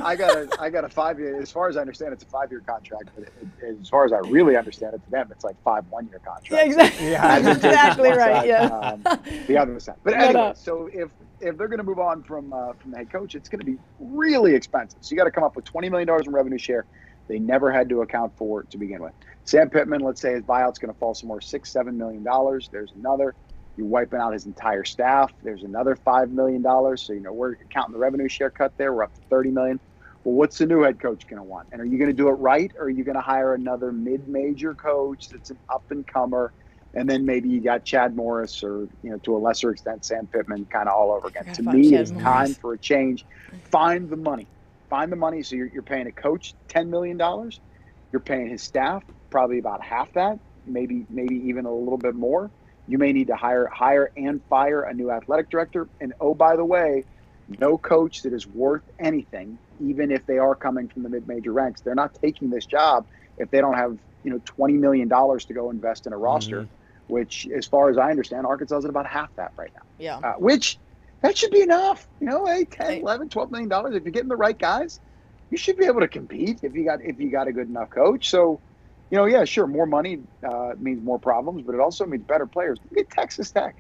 I got a 5-year. As far as I understand, it's a 5-year contract. But as far as I really understand it, to them, it's like 5 1-year contracts. Yeah, exactly. That's exactly right. Side, Yeah. The other side. But anyway, so if they're going to move on from the head coach, it's going to be really expensive. So you got to come up with $20 million in revenue share. They never had to account for it to begin with. Sam Pittman, let's say his buyout's going to fall somewhere $6-7 million. There's another. You're wiping out his entire staff. There's another $5 million. So, we're counting the revenue share cut there. We're up to $30 million. Well, what's the new head coach going to want? And are you going to do it right? Or are you going to hire another mid-major coach that's an up-and-comer? And then maybe you got Chad Morris or, to a lesser extent, Sam Pittman kind of all over again. To me, it's time for a change. Find the money. Find the money. So you're paying a coach $10 million. You're paying his staff probably about half that, maybe even a little bit more. You may need to hire and fire a new athletic director. And oh, by the way, no coach that is worth anything, even if they are coming from the mid-major ranks, they're not taking this job if they don't have $20 million to go invest in a roster, which, as far as I understand, Arkansas is at about half that right now. Yeah. Which that should be enough. Hey, $10, $11, $12 million. If you're getting the right guys, you should be able to compete if you got a good enough coach. So, yeah, sure, more money means more problems, but it also means better players. Look at Texas Tech.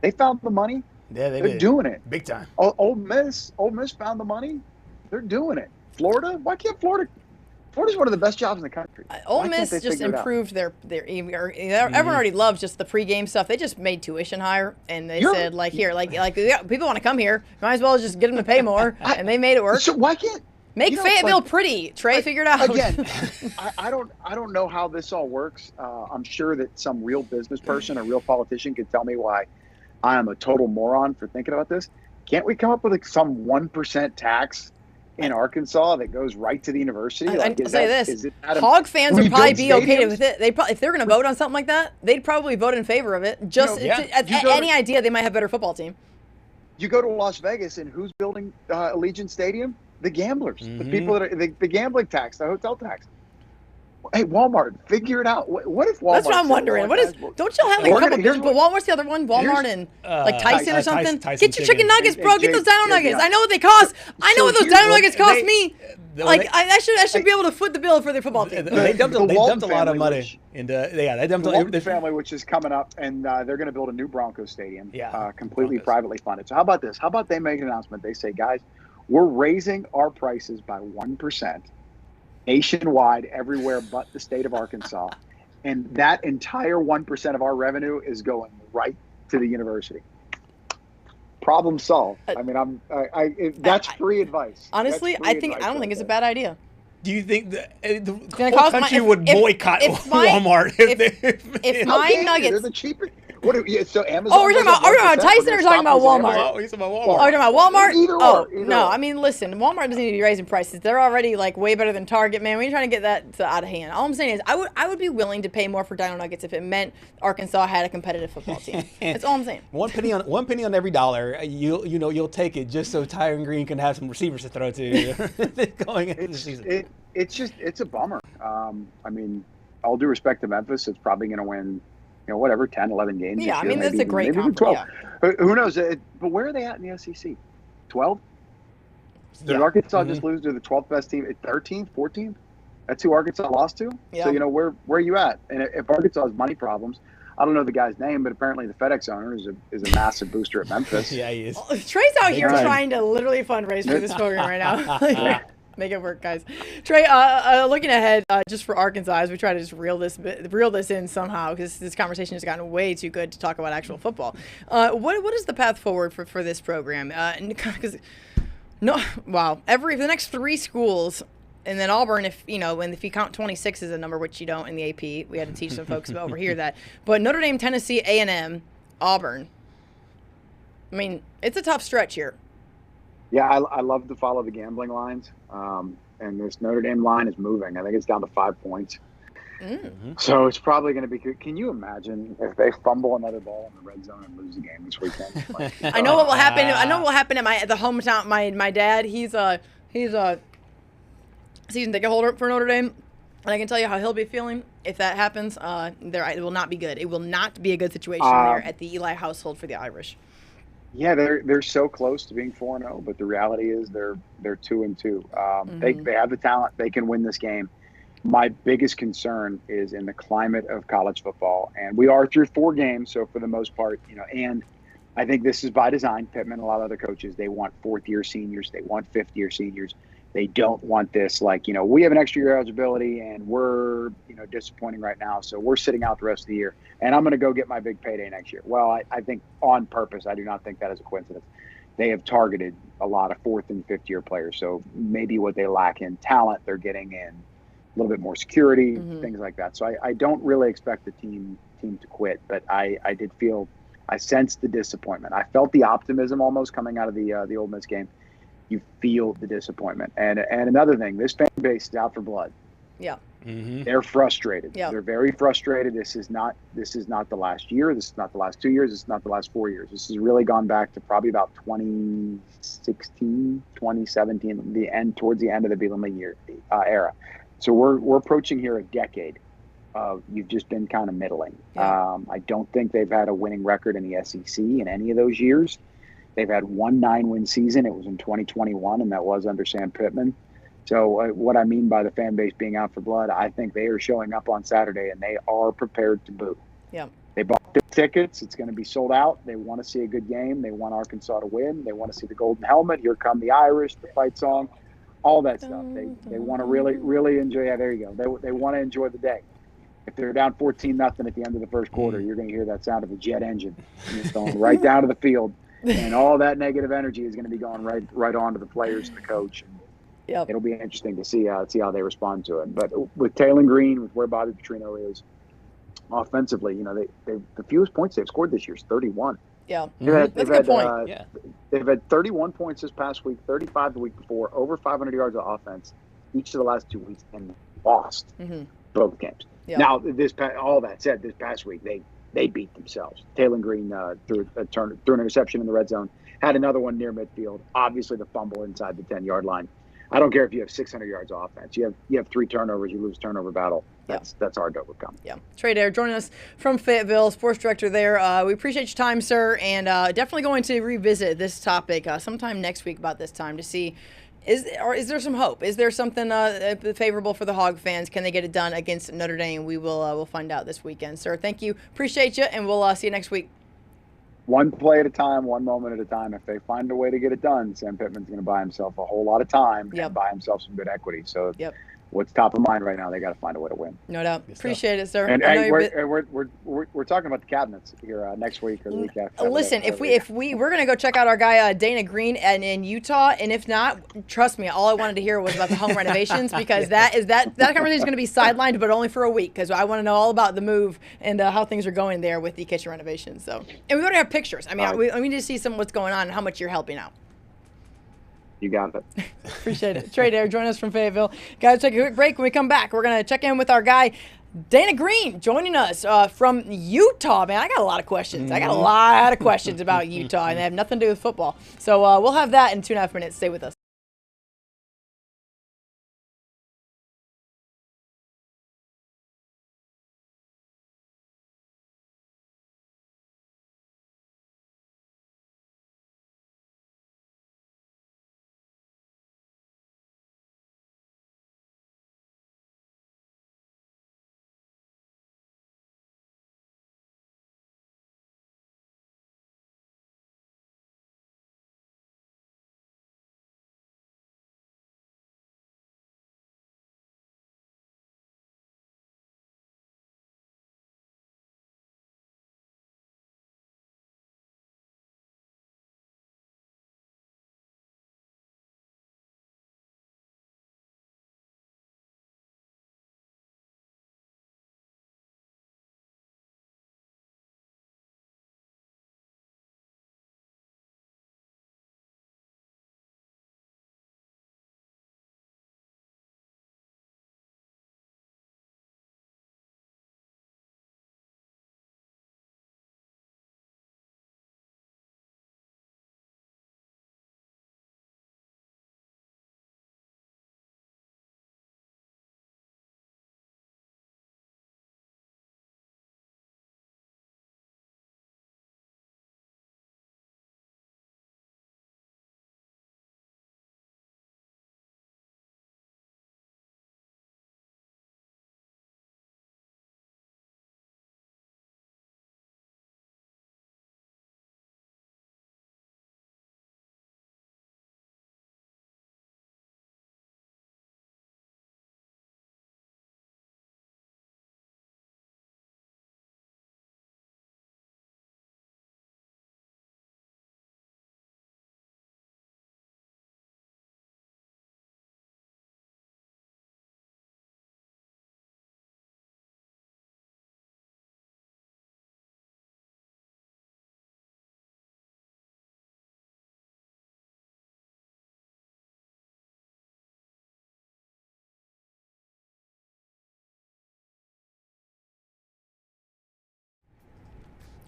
They found the money. Yeah, they're doing it. Big time. Ole Miss found the money. They're doing it. Florida? Why can't Florida? Florida's one of the best jobs in the country. Ole Miss just improved their everyone already loves just the pregame stuff. They just made tuition higher, and they said people want to come here. Might as well just get them to pay more, and they made it work. So why can't make Fayetteville pretty? Trey figured out. Again, I don't know how this all works. I'm sure that some real business person, a real politician, could tell me why I am a total moron for thinking about this. Can't we come up with some 1% tax in Arkansas that goes right to the university? Hog fans would probably be okay with it. If they're going to vote on something like that, they'd probably vote in favor of it. Any idea they might have a better football team. You go to Las Vegas, and who's building Allegiant Stadium? The gamblers, the people that are the gambling tax, the hotel tax. Hey, Walmart, figure it out. What if Walmart? That's what I'm wondering. Don't y'all have a couple? But Walmart's the other one. Walmart and Tyson or something. Get your chicken nuggets, bro. Get those dino nuggets. I know what they cost. I know what those dino nuggets cost me. I should be able to foot the bill for their football team. They dumped a lot of money into. They dumped the Walton family, which is coming up, and they're going to build a new Broncos stadium. Completely privately funded. So how about this? How about they make an announcement? They say, guys, we're raising our prices by 1%. Nationwide, everywhere but the state of Arkansas. And that entire 1% of our revenue is going right to the university. Problem solved. I mean, that's free advice. Honestly, I don't think it's a bad idea. Do you think the whole country would boycott Walmart? If my nuggets... They're the cheapest. So Amazon. Oh, we're talking about Tyson or talking about Walmart? Oh, you're talking about Walmart. Oh, we're talking about Walmart? Either no. Or. I mean, listen, Walmart doesn't need to be raising prices. They're already way better than Target, man. When you're trying to get that out of hand, all I'm saying is I would be willing to pay more for Dino Nuggets if it meant Arkansas had a competitive football team. That's all I'm saying. One penny on every dollar. You'll take it just so Tyron Green can have some receivers to throw to going into the season. It's a bummer. I mean, all due respect to Memphis, it's probably going to win. 10, 11 games. Yeah, I mean, that's a great conference. 12. Yeah. Who knows? But where are they at in the SEC? 12? Did Arkansas just lose to the 12th best team? 13th, 14th? That's who Arkansas lost to? Yeah. So, where are you at? And if Arkansas has money problems, I don't know the guy's name, but apparently the FedEx owner is a massive booster at Memphis. Yeah, he is. Trey's out here trying to literally fundraise for this program right now. Make it work, guys. Trey, looking ahead, just for Arkansas, as we try to just reel this in somehow, because this conversation has gotten way too good to talk about actual football. What is the path forward for this program? For the next 3 schools, And then Auburn, if you count 26 as a number, which you don't in the AP, we had to teach some folks over here that. But Notre Dame, Tennessee, A&M, Auburn. I mean, it's a tough stretch here. Yeah, I love to follow the gambling lines. And this Notre Dame line is moving. I think it's down to 5 points. So it's probably going to be good. Can you imagine if they fumble another ball in the red zone and lose the game this weekend? I know what will happen. I know what will happen at the hometown. My dad, he's a season ticket holder for Notre Dame, and I can tell you how he'll be feeling if that happens. It will not be good. It will not be a good situation there at the Eli household for the Irish. Yeah, they're so close to being 4-0, but the reality is they're 2-2. They have the talent. They can win this game. My biggest concern is in the climate of college football, and we are through 4 games, so for the most part, and I think this is by design. Pittman, a lot of other coaches, they want 4th-year seniors, they want 5th-year seniors. They don't want this we have an extra year eligibility and we're disappointing right now, so we're sitting out the rest of the year, and I'm going to go get my big payday next year. Well, I think on purpose. I do not think that is a coincidence. They have targeted a lot of 4th and 5th-year players, so maybe what they lack in talent, they're getting in a little bit more security, things like that. So I don't really expect the team to quit, but I sensed the disappointment. I felt the optimism almost coming out of the Ole Miss game. You feel the disappointment. And another thing, this fan base is out for blood. Yeah. They're frustrated. Yeah. They're very frustrated. This is not the last year. This is not the last 2 years. This is not the last 4 years. This has really gone back to probably about 2016, 2017, towards the end of the Bielema era. So we're approaching here a decade of you've just been kind of middling. Yeah. I don't think they've had a winning record in the SEC in any of those years. They've had 1 9-win season. It was in 2021, and that was under Sam Pittman. So what I mean by the fan base being out for blood, I think they are showing up on Saturday, and they are prepared to boo. Yeah. They bought their tickets. It's going to be sold out. They want to see a good game. They want Arkansas to win. They want to see the golden helmet. Here come the Irish, the fight song, all that stuff. They want to really, really enjoy. Yeah, there you go. They want to enjoy the day. If they're down 14-0 at the end of the first quarter, you're going to hear that sound of a jet engine. It's going right down to the field. And all that negative energy is going to be going right on to the players and the coach. And it'll be interesting to see how they respond to it. But with Taylor Green, with where Bobby Petrino is, offensively, they the fewest points they've scored this year is 31. Yeah, that's a good point. They've had 31 points this past week, 35 the week before, over 500 yards of offense each of the last 2 weeks, and lost both games. Yeah. Now, all that said, this past week they beat themselves. Taylor Green threw an interception in the red zone, had another one near midfield. Obviously, the fumble inside the 10-yard line. I don't care if you have 600 yards of offense. You have 3 turnovers, you lose turnover battle. That's hard to overcome. Yeah. Trey Dare joining us from Fayetteville, sports director there. We appreciate your time, sir, and definitely going to revisit this topic sometime next week about this time to see. Is there some hope? Is there something favorable for the Hog fans? Can they get it done against Notre Dame? We'll find out this weekend, sir. Thank you. Appreciate you, and we'll see you next week. One play at a time, one moment at a time. If they find a way to get it done, Sam Pittman's going to buy himself a whole lot of time and buy himself some good equity. So what's top of mind right now, they got to find a way to win. No doubt. Appreciate it, sir. And we're talking about the cabinets here next week or the week after. Listen, we're going to go check out our guy Dana Green in Utah, and if not, trust me, all I wanted to hear was about the home renovations because that conversation is going to be sidelined, but only for a week because I want to know all about the move and how things are going there with the kitchen renovations. So, and we already have pictures. I mean, we need to see what's going on and how much you're helping out. You got it. Appreciate it. Trey Dare, join us from Fayetteville. Guys, take a quick break. When we come back, we're going to check in with our guy, Dana Green, joining us from Utah. Man, I got a lot of questions. I got a lot of questions about Utah, and they have nothing to do with football. So we'll have that in 2.5 minutes. Stay with us.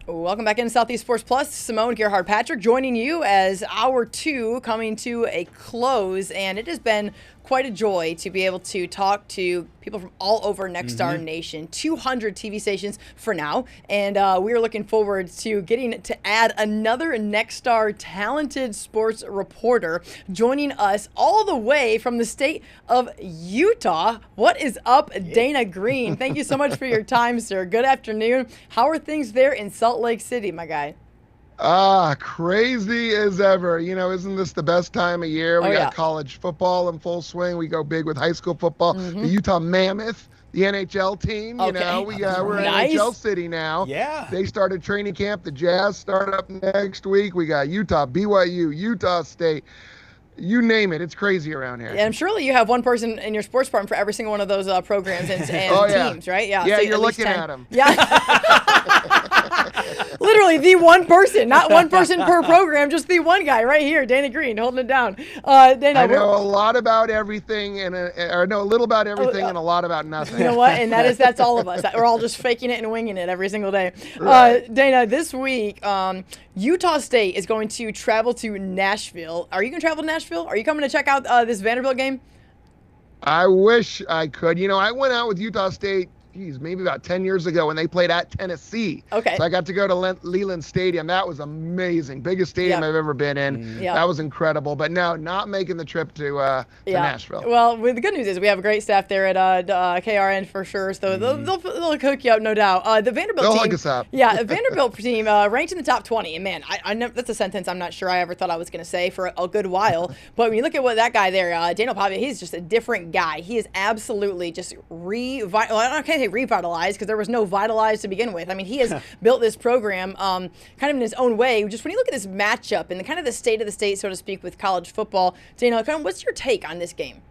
Welcome back into Southeast Sports Plus. Simone, Gerhard, Patrick joining you as hour 2 coming to a close. And it has been quite a joy to be able to talk to people from all over Nexstar Nation. 200 TV stations for now. And we are looking forward to getting to add another Nexstar talented sports reporter joining us all the way from the state of Utah. What is up, Dana Green? Thank you so much for your time, sir. Good afternoon. How are things there in Salt Lake City, my guy? Crazy as ever. You know, isn't this the best time of year? We got college football in full swing. We go big with high school football. The Utah Mammoth, the NHL team, you know, we're NHL City now. Yeah. They started training camp. The Jazz start up next week. We got Utah, BYU, Utah State. You name it. It's crazy around here. And surely you have one person in your sports department for every single one of those programs and teams, right? Yeah, so you're looking at them. Yeah. Literally the one person, not one person per program, just the one guy right here, Dana Green, holding it down. Dana, I know a lot about everything, or know a little about everything and a lot about nothing. You know what? And that's all of us. We're all just faking it and winging it every single day. Right. Dana, this week, Utah State is going to travel to Nashville. Are you going to travel to Nashville? Are you coming to check out this Vanderbilt game? I wish I could. You know, I went out with Utah State, maybe about 10 years ago when they played at Tennessee. Okay. So I got to go to Leland Stadium. That was amazing. Biggest stadium I've ever been in. That was incredible. But no, not making the trip to Nashville. Well, the good news is we have a great staff there at KRN for sure. So they'll hook you up, no doubt. The Vanderbilt team. They'll hook us up. Yeah, the Vanderbilt team ranked in the top 20. And man, I never, that's a sentence I'm not sure I ever thought I was going to say for a good while. But when you look at what that guy there, Daniel Pavia, he's just a different guy. He is absolutely just I can't say revitalized because there was no vitalized to begin with. I mean, he has built this program kind of in his own way. Just when you look at this matchup and the kind of the state of the state, so to speak, with college football, Dana, kind of what's your take on this game?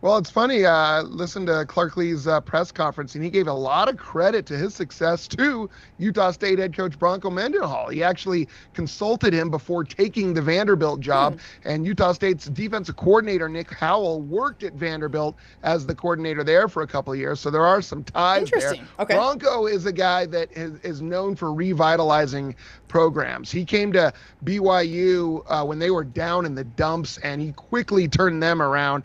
Well, it's funny. Listen to Clark Lee's press conference, and he gave a lot of credit to his success to Utah State head coach Bronco Mendenhall. He actually consulted him before taking the Vanderbilt job, and Utah State's defensive coordinator, Nick Howell, worked at Vanderbilt as the coordinator there for a couple of years, so there are some ties there. Okay. Bronco is a guy that is known for revitalizing programs. He came to BYU when they were down in the dumps, and he quickly turned them around.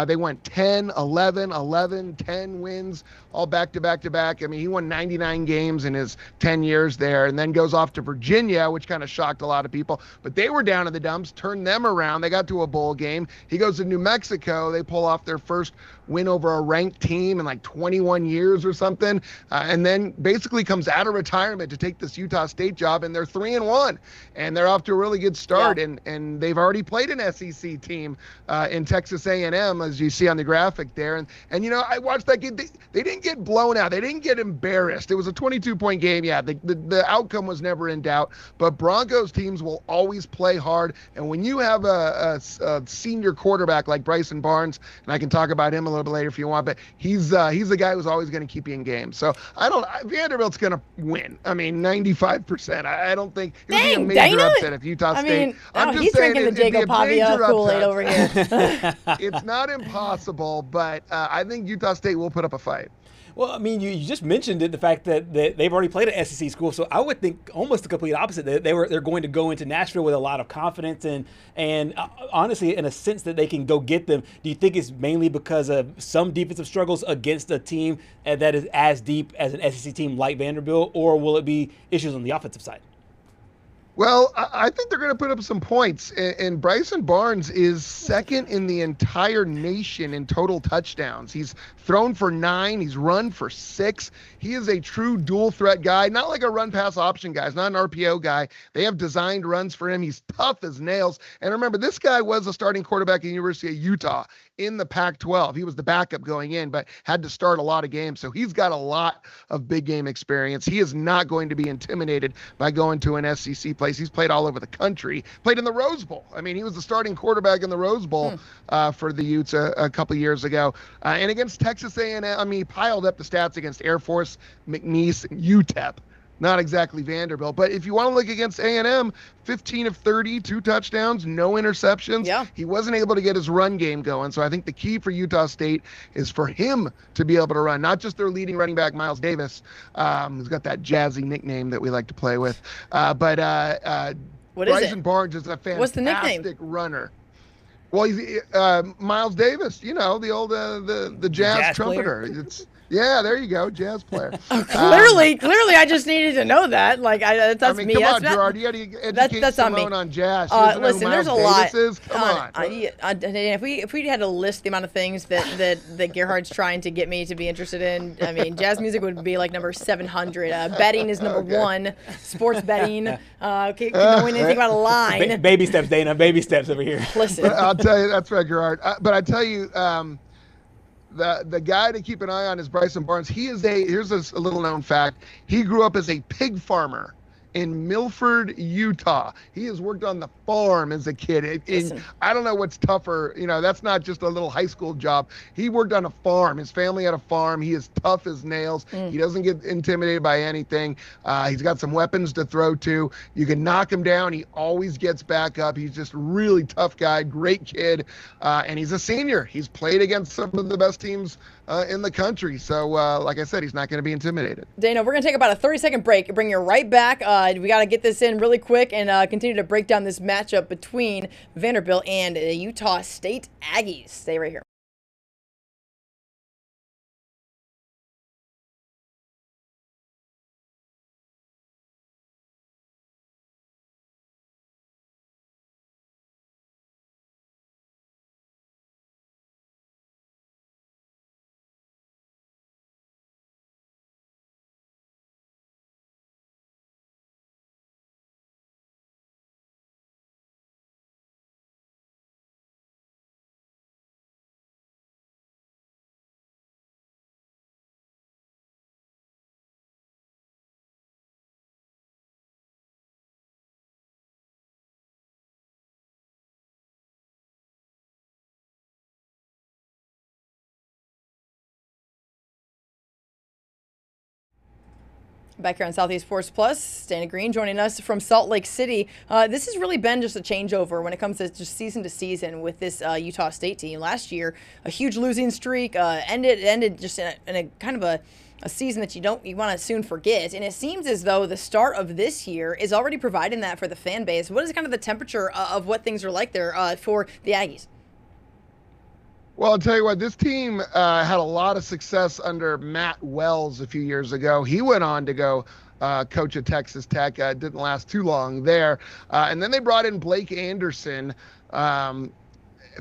They went 10, 11, 11, 10 wins, all back to back to back. I mean, he won 99 games in his 10 years there, and then goes off to Virginia, which kind of shocked a lot of people. But they were down in the dumps, turned them around. They got to a bowl game. He goes to New Mexico. They pull off their first win over a ranked team in like 21 years or something, and then basically comes out of retirement to take this Utah State job, and they're 3-1, and they're off to a really good start. And they've already played an SEC team in Texas A&M, as you see on the graphic there. And you know, I watched that game. They didn't get blown out. They didn't get embarrassed. It was a 22-point game. Yeah, the outcome was never in doubt. But Broncos teams will always play hard. And when you have a senior quarterback like Bryson Barnes, and I can talk about him a little bit later if you want, but he's the guy who's always going to keep you in games. So Vanderbilt's going to win. I mean, 95%. I don't think it would be a major upset if Utah State. I'm just saying drinking the Jacob Pavia Kool-Aid over here. It's not impossible, but I think Utah State will put up a fight. Well, I mean, you just mentioned it, the fact that they've already played an SEC school, so I would think almost the complete opposite. They're going to go into Nashville with a lot of confidence and honestly, in a sense that they can go get them. Do you think it's mainly because of some defensive struggles against a team that is as deep as an SEC team like Vanderbilt, or will it be issues on the offensive side? Well, I think they're going to put up some points, and Bryson Barnes is second in the entire nation in total touchdowns. He's thrown for 9. He's run for 6. He is a true dual threat guy, not like a run-pass option guy. He's not an RPO guy. They have designed runs for him. He's tough as nails. And remember, this guy was a starting quarterback at the University of Utah in the Pac-12. He was the backup going in, but had to start a lot of games. So he's got a lot of big game experience. He is not going to be intimidated by going to an SEC place. He's played all over the country, played in the Rose Bowl. I mean, he was the starting quarterback in the Rose Bowl for the Utes a couple years ago. And against Texas A&M, I mean, he piled up the stats against Air Force, McNeese, and UTEP. not exactly Vanderbilt. But if you want to look against A&M, 15 of 30, 2 touchdowns, no interceptions. Yeah. He wasn't able to get his run game going. So I think the key for Utah State is for him to be able to run, not just their leading running back, Miles Davis, who's got that jazzy nickname that we like to play with. But what is Bryson it? Barnes is a What's the nickname? fantastic runner. Well, he's Miles Davis, the old the jazz trumpeter. Yeah, there you go, jazz player. Clearly, I just needed to know that. Like, that's me. Come that's on, Gerhard, you got to educate that's Simone on jazz. Listen, there's a lot. Come on. If we had to list the amount of things that Gerhard's trying to get me to be interested in, I mean, jazz music would be like number 700. Betting is number 1. Sports betting. Knowing anything about a line. Baby steps, Dana. Baby steps over here. Listen, but I'll tell you, that's right, Gerhard. But I tell you. The guy to keep an eye on is Bryson Barnes. Here's a little known fact. He grew up as a pig farmer in Milford, Utah. He has worked on the farm as a kid. I don't know what's tougher. That's not just a little high school job. He worked on a farm. His family had a farm. He is tough as nails. He doesn't get intimidated by anything. He's got some weapons to throw to. You can knock him down. He always gets back up. He's just a really tough guy, great kid. And he's a senior. He's played against some of the best teams in the country. So, like I said, he's not going to be intimidated. Dana, we're going to take about a 30-second break. Bring you right back. We got to get this in really quick and continue to break down this matchup between Vanderbilt and the Utah State Aggies. Stay right here. Back here on Southeast Sports Plus, Dana Green joining us from Salt Lake City. This has really been just a changeover when it comes to just season to season with this Utah State team. Last year, a huge losing streak ended just in a kind of a season that you want to soon forget. And it seems as though the start of this year is already providing that for the fan base. What is kind of the temperature of what things are like there for the Aggies? Well, I'll tell you what, this team had a lot of success under Matt Wells a few years ago. He went on to go coach at Texas Tech. Didn't last too long there. And then they brought in Blake Anderson from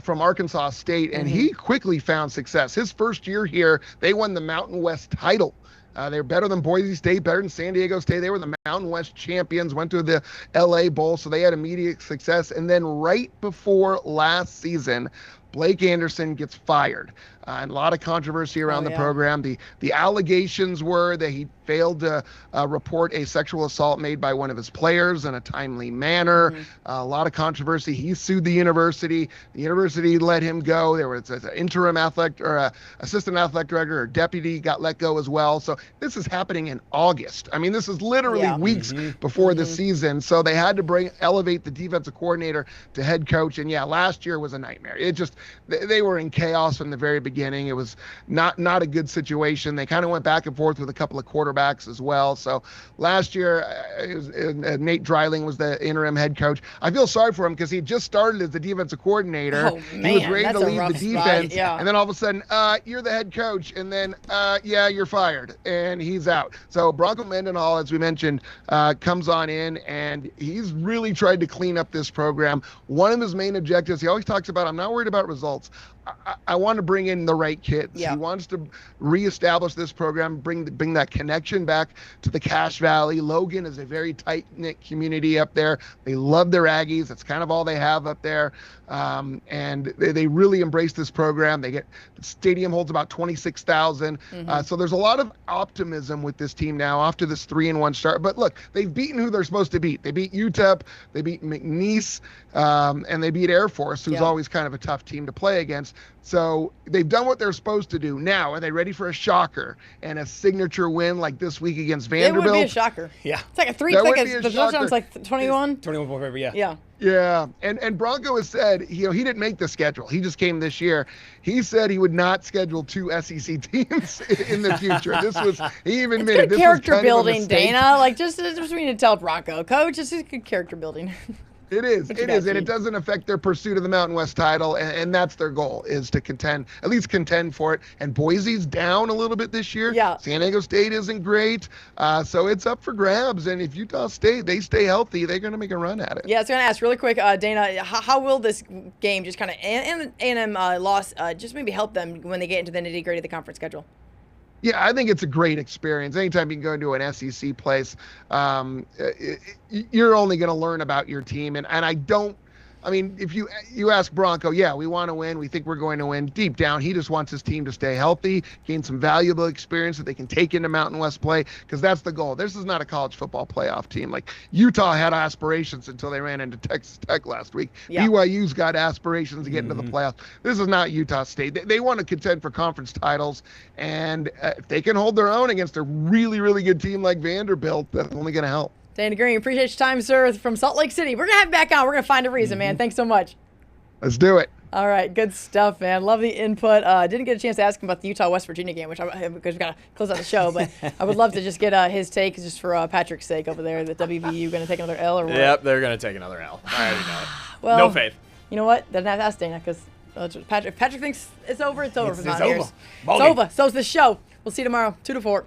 Arkansas State, and he quickly found success. His first year here, they won the Mountain West title. They were better than Boise State, better than San Diego State. They were the Mountain West champions, went to the LA Bowl, so they had immediate success. And then right before last season, Blake Anderson gets fired. And a lot of controversy around the program. The allegations were that he failed to report a sexual assault made by one of his players in a timely manner. A lot of controversy. He sued the university. The university let him go. There was an interim assistant athletic director or deputy got let go as well. So this is happening in August. I mean, this is literally weeks before the season. So they had to elevate the defensive coordinator to head coach. And last year was a nightmare. They were in chaos from the very beginning. It was not a good situation. They kind of went back and forth with a couple of quarterbacks as well. So last year, Nate Dreiling was the interim head coach. I feel sorry for him because he just started as the defensive coordinator. He was ready to lead the defense. And then all of a sudden, you're the head coach. And then, you're fired. And he's out. So Bronco Mendenhall, as we mentioned, comes on in, and he's really tried to clean up this program. One of his main objectives, he always talks about, I'm not worried about results. I want to bring in the right kids. He wants to reestablish this program, bring that connection back to the Cache Valley. Logan is a very tight-knit community up there. They love their Aggies. That's kind of all they have up there. And they really embrace this program. The stadium holds about 26,000. So there's a lot of optimism with this team now after this 3-1 start. But look, they've beaten who they're supposed to beat. They beat UTEP, they beat McNeese, and they beat Air Force, who's always kind of a tough team to play against. So they've done what they're supposed to do. Now, are they ready for a shocker and a signature win like this week against Vanderbilt? It would be a shocker. Yeah. It's like the touchdown's like 21. 21 point favor, yeah. Yeah. Yeah, and Bronco has said, he didn't make the schedule. He just came this year. He said he would not schedule 2 SEC teams in the future. He even admitted this was character kind of a building, mistake. Dana. Like just we need to tell Bronco, coach, this is good character building. It is, and it doesn't affect their pursuit of the Mountain West title, and that's their goal, is to at least contend for it. And Boise's down a little bit this year. Yeah. San Diego State isn't great, so it's up for grabs. And if Utah State, they stay healthy, they're going to make a run at it. Yeah, I was going to ask really quick, Dana, how will this game just kind of, and A&M loss, just maybe help them when they get into the nitty-gritty of the conference schedule? Yeah, I think it's a great experience. Anytime you can go into an SEC place, you're only going to learn about your team. And I mean, if you ask Bronco, yeah, we want to win. We think we're going to win. Deep down, he just wants his team to stay healthy, gain some valuable experience that they can take into Mountain West play, because that's the goal. This is not a college football playoff team. Like, Utah had aspirations until they ran into Texas Tech last week. Yeah. BYU's got aspirations to get into the playoffs. This is not Utah State. They want to contend for conference titles, and if they can hold their own against a really, really good team like Vanderbilt, that's only going to help. Dana Green, appreciate your time, sir, from Salt Lake City. We're going to have you back on. We're going to find a reason, man. Thanks so much. Let's do it. All right, good stuff, man. Love the input. Didn't get a chance to ask him about the Utah-West Virginia game, because we've got to close out the show, but I would love to just get his take just for Patrick's sake over there. The WVU going to take another L or what? Yep, they're going to take another L. I already know it. Well, no faith. You know what? Doesn't have to ask Dana, because Patrick thinks it's over. It's over for the It's Mountaineers. over. It's over. So's the show. We'll see you tomorrow, 2 to 4.